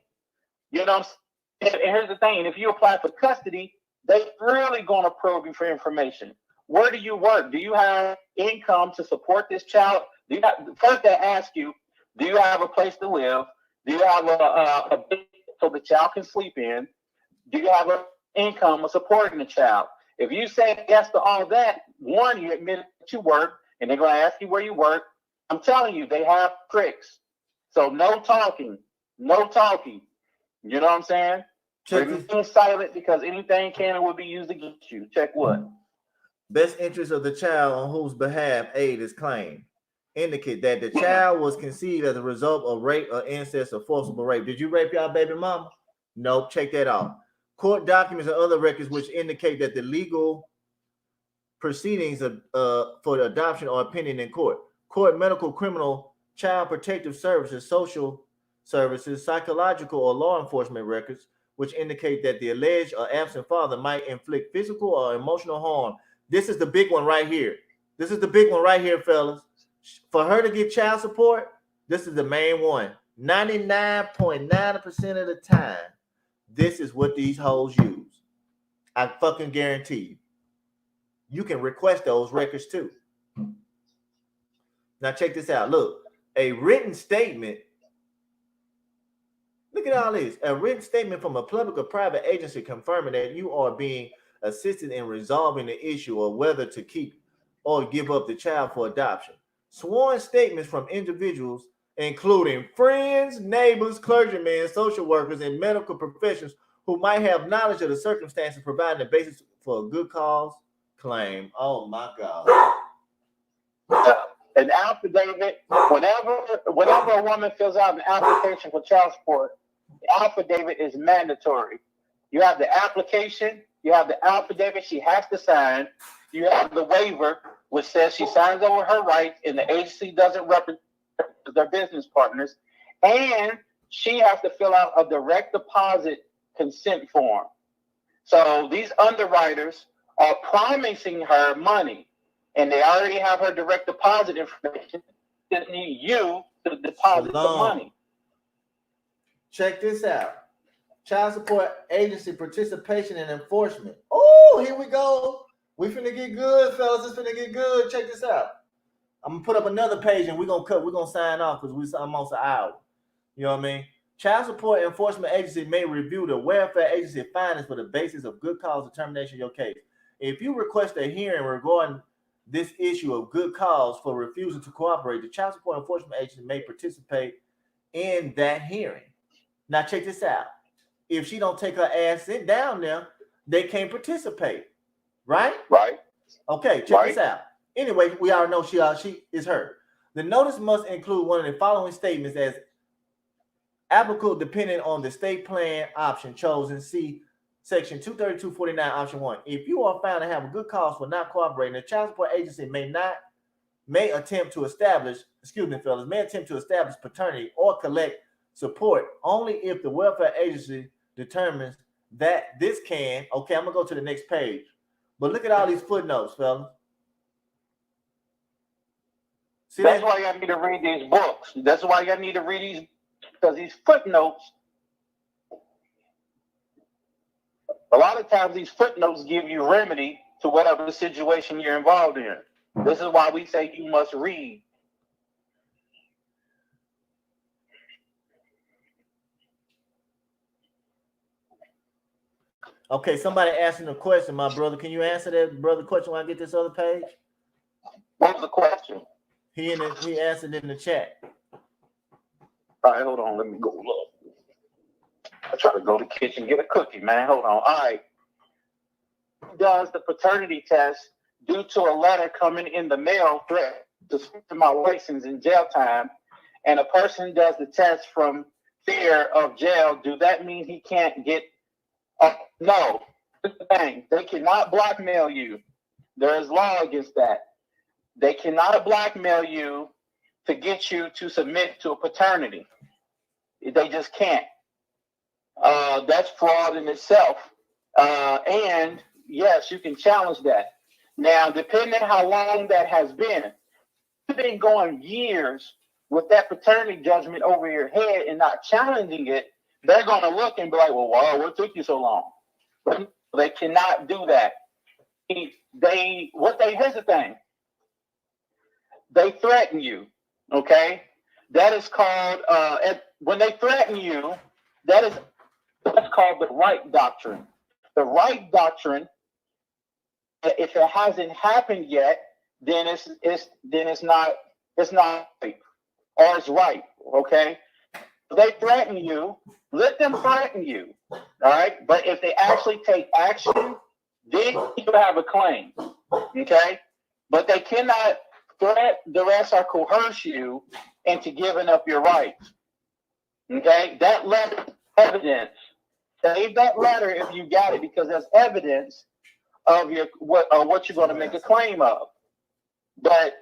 You know what I'm saying? And here's the thing. If you apply for custody, they're really going to probe you for information. Where do you work? Do you have income to support this child? First, they ask you, do you have a place to live? Do you have a bed so the child can sleep in? Do you have an income of supporting the child? If you say yes to all that, one, you admit that you work, and they're going to ask you where you work. I'm telling you, they have tricks. So no talking. No talking. You know what I'm saying? Remain silent, because anything can and will be used against you. Check what? Best interest of the child on whose behalf aid is claimed. Indicate that the child was conceived as a result of rape or incest or forcible rape. Did you rape your baby mama? Nope. Check that out. Court documents and other records which indicate that the legal proceedings for the adoption are pending in court. Court, medical, criminal, child protective services, social services, psychological or law enforcement records, which indicate that the alleged or absent father might inflict physical or emotional harm. This is the big one right here. This is the big one right here, fellas. For her to get child support, this is the main one. 99.9% of the time, this is what these hoes use. I fucking guarantee you. You can request those records too. Now check this out. Look, a written statement. Look at all this. A written statement from a public or private agency confirming that you are being assisted in resolving the issue of whether to keep or give up the child for adoption. Sworn statements from individuals, including friends, neighbors, clergymen, social workers, and medical professionals who might have knowledge of the circumstances, providing the basis for a good cause claim. Oh my God. An affidavit, whenever a woman fills out an application for child support, the affidavit is mandatory. You have the application, you have the affidavit she has to sign, you have the waiver, which says she signs over her rights and the agency doesn't represent their business partners, and she has to fill out a direct deposit consent form. So these underwriters are promising her money, and they already have her direct deposit information. They just need you to deposit the money. Check this out. Child support agency participation and enforcement. Oh, here we go. We finna get good, fellas. It's finna get good. Check this out. I'm gonna put up another page and we're gonna sign off because we're almost an hour. You know what I mean? Child support enforcement agency may review the welfare agency findings for the basis of good cause determination of your case. If you request a hearing regarding this issue of good cause for refusal to cooperate, the child support enforcement agency may participate in that hearing. Now check this out. If she don't take her ass down there, they can't participate. Right? Right. Okay, check this out. Anyway, we already know she is heard. The notice must include one of the following statements as applicable depending on the state plan option chosen. See Section 232.49, option 1. If you are found to have a good cause for not cooperating, the child support agency may attempt to establish paternity or collect support only if the welfare agency determines that this can. Okay, I'm gonna go to the next page. But look at all these footnotes, fellas. See, that's why y'all need to read these books. That's why y'all need to read these, because these footnotes, a lot of times these footnotes give you remedy to whatever situation you're involved in. This is why we say you must read. Okay, somebody asking a question, my brother. Can you answer that brother question when I get this other page? What was the question? He answered in the chat. All right, hold on. Let me go look. I try to go to the kitchen, get a cookie, man. Hold on. All right. Does the paternity test due to a letter coming in the mail threat to my license in jail time, and a person does the test from fear of jail, do that mean he can't get? No. They cannot blackmail you. There is law against that. They cannot blackmail you to get you to submit to a paternity. They just can't. That's fraud in itself. And yes, you can challenge that. Now, depending how long that has been, you've been going years with that paternity judgment over your head and not challenging it, they're going to look and be like, well, wow, what took you so long? But they cannot do that. Here's the thing. They threaten you, okay? That is called, when they threaten you, that's called the right doctrine. The right doctrine, if it hasn't happened yet, then it's not right, or it's right, okay? If they threaten you, let them threaten you, all right? But if they actually take action, then you have a claim, okay? But they cannot threat, duress, or coerce you into giving up your rights, okay? That letter evidence. Save that letter if you got it, because that's evidence of what you're going to make a claim of. But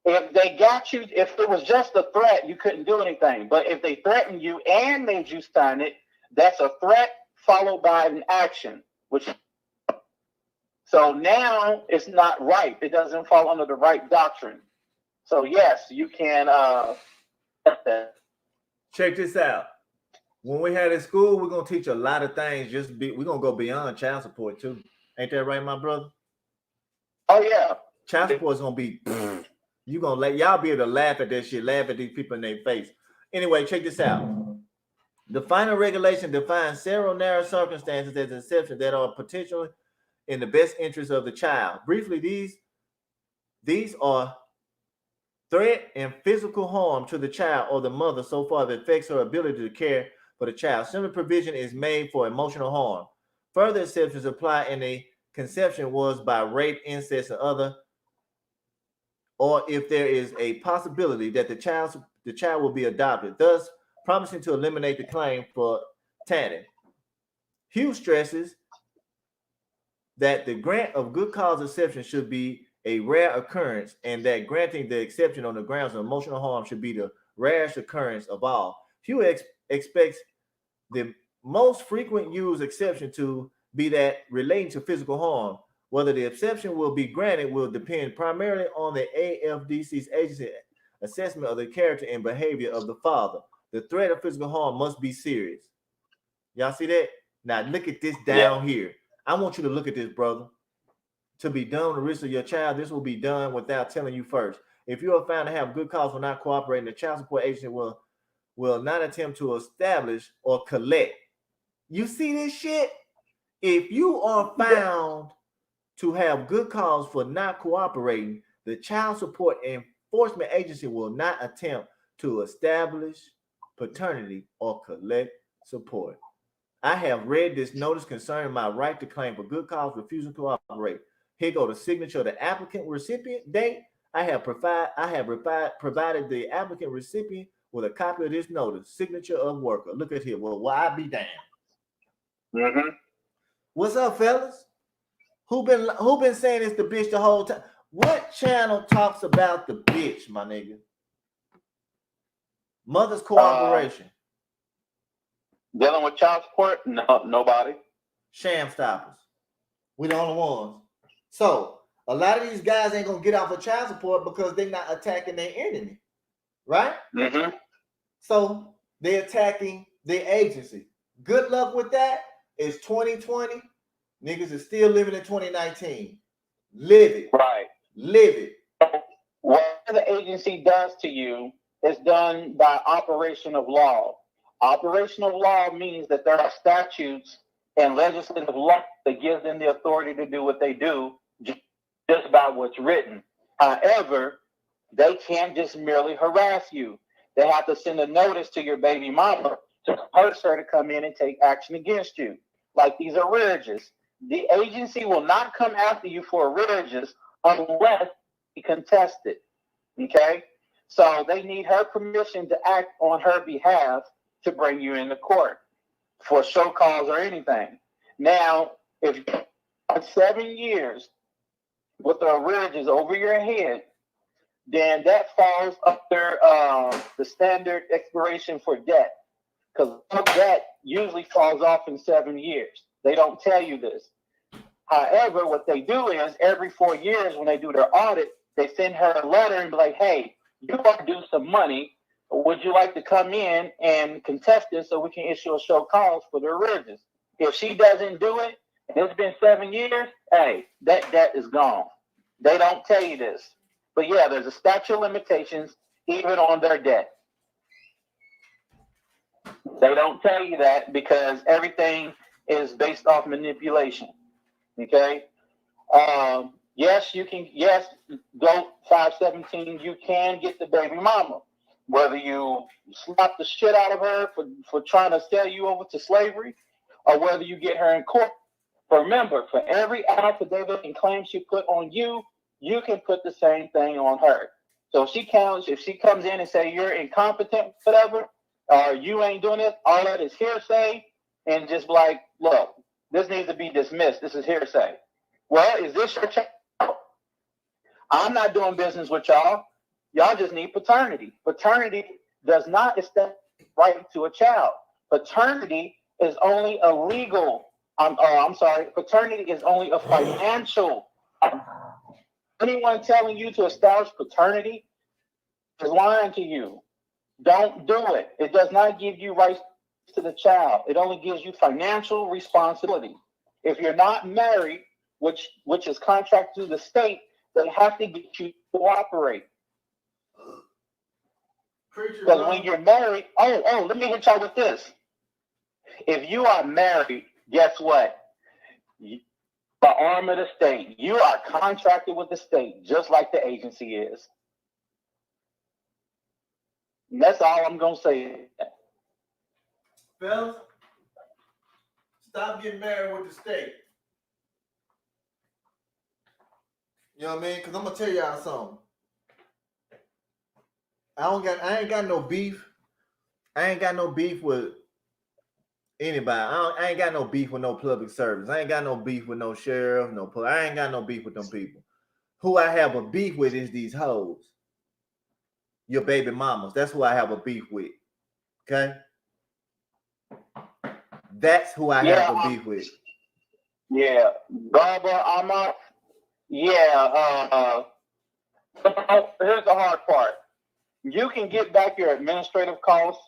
if they got you, if it was just a threat, you couldn't do anything. But if they threaten you and made you sign it, that's a threat followed by an action. So now it's not right. It doesn't fall under the right doctrine. So yes, you can. Check this out. When we had at school, we're gonna teach a lot of things. We're gonna go beyond child support too. Ain't that right, my brother? Oh yeah. Child support is gonna be. You gonna let y'all be able to laugh at that shit, laugh at these people in their face. Anyway, check this out. The final regulation defines several narrow circumstances as exceptions that are potentially in the best interest of the child. Briefly, these are threat and physical harm to the child or the mother so far that affects her ability to care for the child. Similar provision is made for emotional harm. Further exceptions apply in a conception was by rape, incest, or other, or if there is a possibility that the child will be adopted, thus promising to eliminate the claim for tanning. Hughes stresses that the grant of good cause exception should be a rare occurrence, and that granting the exception on the grounds of emotional harm should be the rarest occurrence of all. Hughes expects the most frequent used exception to be that relating to physical harm. Whether the exception will be granted will depend primarily on the AFDC's agency assessment of the character and behavior of the father. The threat of physical harm must be serious. Y'all see that? Now look at this down here. I want you to look at this, brother. To be done with the risk of your child, this will be done without telling you first. If you are found to have good cause for not cooperating, the child support agency will not attempt to establish or collect. You see this shit? If you are found to have good cause for not cooperating, the child support enforcement agency will not attempt to establish paternity or collect support. I have read this notice concerning my right to claim for good cause refusing to cooperate. Here go the signature of the applicant recipient date. I have provided the applicant recipient with a copy of this notice, signature of worker. Look at here. Well, why be damned? Mm-hmm. What's up, fellas? Who been saying it's the bitch the whole time? What channel talks about the bitch, my nigga? Mother's cooperation. Dealing with child support? No, nobody. Shamstoppers. We the only ones. So a lot of these guys ain't gonna get off of child support because they're not attacking their enemy, right? Mm-hmm. So they're attacking their agency. Good luck with that. It's 2020. Niggas is still living in 2019. Live it. Right. Live it. Whatever the agency does to you is done by operation of law. Operation of law means that there are statutes and legislative law that gives them the authority to do what they do just by what's written. However, they can't just merely harass you. They have to send a notice to your baby mama to force her to come in and take action against you, like these arrearages. The agency will not come after you for arrearages unless you contest it. Okay? So they need her permission to act on her behalf to bring you into court for show cause or anything. Now, if you have 7 years with the arrearages over your head, then that falls under the standard expiration for debt, because debt usually falls off in 7 years. They don't tell you this. However, what they do is every 4 years when they do their audit, they send her a letter and be like, hey, you are due some money. Would you like to come in and contest this so we can issue a show cause for the arrearages? If she doesn't do it, and it's been 7 years, hey, that debt is gone. They don't tell you this. But yeah, there's a statute of limitations even on their debt. They don't tell you that because everything is based off manipulation. Okay? Yes, you can. Yes, go 517. You can get the baby mama, whether you slap the shit out of her for trying to sell you over to slavery, or whether you get her in court. But remember, for every affidavit and claim she put on you, you can put the same thing on her. So if she comes in and say you're incompetent, whatever, or you ain't doing it, all that is hearsay, and just like, look, this needs to be dismissed. This is hearsay. Well, is this your child? I'm not doing business with y'all. Y'all just need paternity. Paternity does not establish right to a child. Paternity is only a legal. Paternity is only a financial. Anyone telling you to establish paternity is lying to you. Don't do it. It does not give you rights to the child. It only gives you financial responsibility. If you're not married, which is contracted to the state, they have to get you to cooperate. Because when you're married, let me hit y'all with this. If you are married, guess what? The arm of the state. You are contracted with the state, just like the agency is. And that's all I'm going to say. Fellas, stop getting married with the state. You know what I mean? Because I'm going to tell y'all something. I ain't got no beef. I ain't got no beef with anybody. I ain't got no beef with no public service. I ain't got no beef with no sheriff, I ain't got no beef with them people. Who I have a beef with is these hoes. Your baby mamas. That's who I have a beef with. Okay? That's who I have a beef with. Yeah. Barbara, Amma. Yeah. Here's the hard part. You can get back your administrative costs.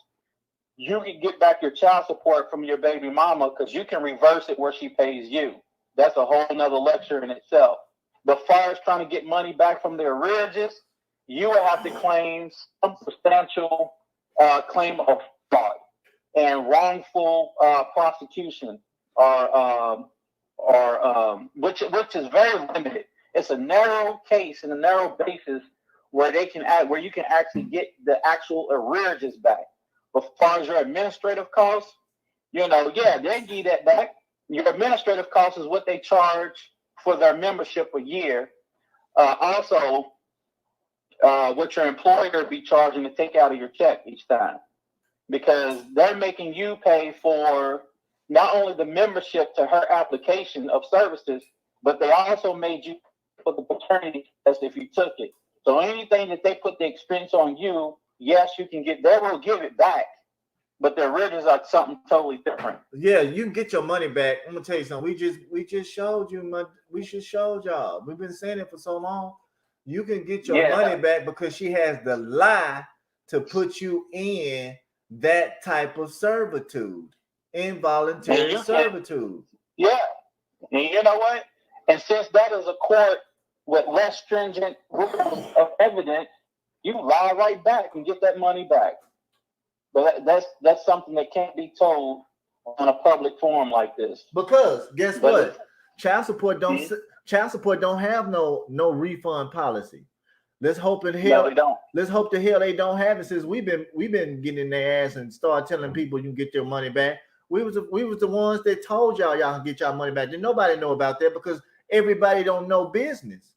You can get back your child support from your baby mama because you can reverse it where she pays you. That's a whole nother lecture in itself. But as far as trying to get money back from the arrearages, you will have to claim some substantial claim of fraud and wrongful prosecution, which is very limited. It's a narrow case and a narrow basis where you can actually get the actual arrearages back. But as far as your administrative costs, they give that back. Your administrative costs is what they charge for their membership a year. Also, what your employer be charging to take out of your check each time, because they're making you pay for not only the membership to her application of services, but they also made you for the paternity test if you took it. So anything that they put the expense on you, yes, you can get. They will give it back, but the arrearages are something totally different. Yeah, you can get your money back. I'm gonna tell you something. We just showed you. We just showed y'all. We've been saying it for so long. You can get your money back because she has the lie to put you in that type of servitude, involuntary servitude. Yeah, and you know what? And since that is a court with less stringent rules of evidence, you lie right back and get that money back. But that's something that can't be told on a public forum like this. Because guess what? Child support don't have no refund policy. Let's hope in hell. No, they don't. Let's hope the hell they don't have it. Since we've been getting in their ass and start telling people you can get your money back. We was the ones that told y'all can get y'all money back. Did nobody know about that because everybody don't know business.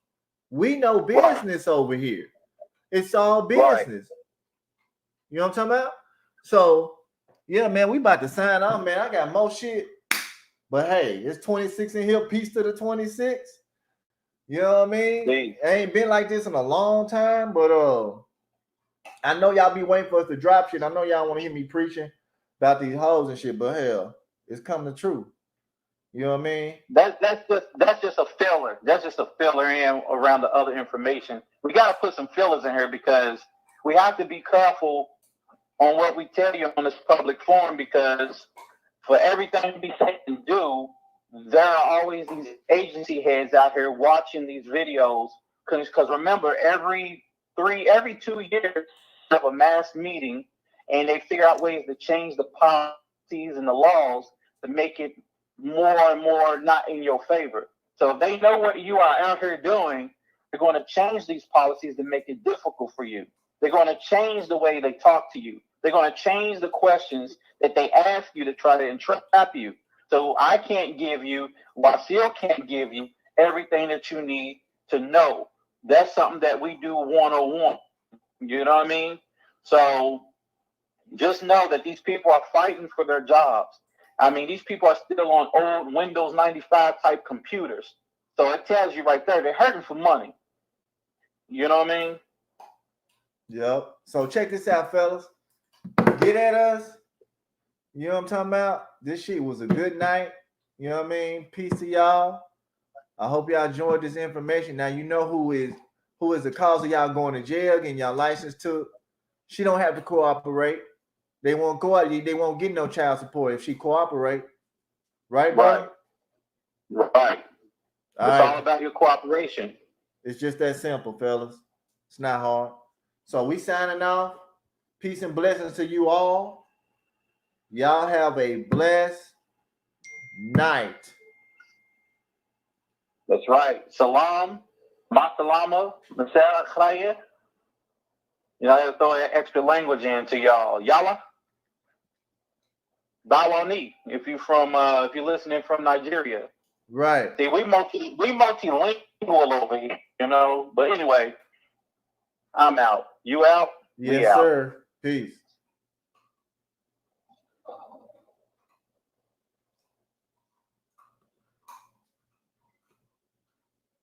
We know business over here. It's all business. Right. You know what I'm talking about? So yeah, man, we about to sign off, man. I got more shit. But hey, it's 26 in here. Peace to the 26. You know what I mean? It ain't been like this in a long time, but I know y'all be waiting for us to drop shit. I know y'all want to hear me preaching about these hoes and shit, but hell, it's coming true. You know what I mean? That's just a filler. That's just a filler in around the other information. We gotta put some fillers in here because we have to be careful on what we tell you on this public forum because for everything we say and do, there are always these agency heads out here watching these videos. Because remember, every 2 years, they have a mass meeting and they figure out ways to change the policies and the laws to make it more and more not in your favor. So if they know what you are out here doing, they're going to change these policies to make it difficult for you. They're going to change the way they talk to you. They're going to change the questions that they ask you to try to entrap you. So I can't give you, Wasil can't give you everything that you need to know. That's something that we do 101. You know what I mean? So just know that these people are fighting for their jobs. I mean, these people are still on old Windows 95 type computers. So it tells you right there, they're hurting for money. You know what I mean? Yep. So check this out, fellas. Get at us. You know what I'm talking about? This shit was a good night. You know what I mean? Peace to y'all. I hope y'all enjoyed this information. Now you know who is the cause of y'all going to jail, getting y'all license took. She don't have to cooperate. They won't go out. They won't get no child support if she cooperate. Right, bro? Right. It's all about your cooperation. It's just that simple, fellas. It's not hard. So we signing off. Peace and blessings to you all. Y'all have a blessed night. That's right. Salam, masalama, masala khaya. You know, I have to throw that extra language into y'all. Yalla. Dawani, if you're listening from Nigeria. Right. See, we multilingual over here, you know. But anyway, I'm out. You out? Yes, sir. Peace.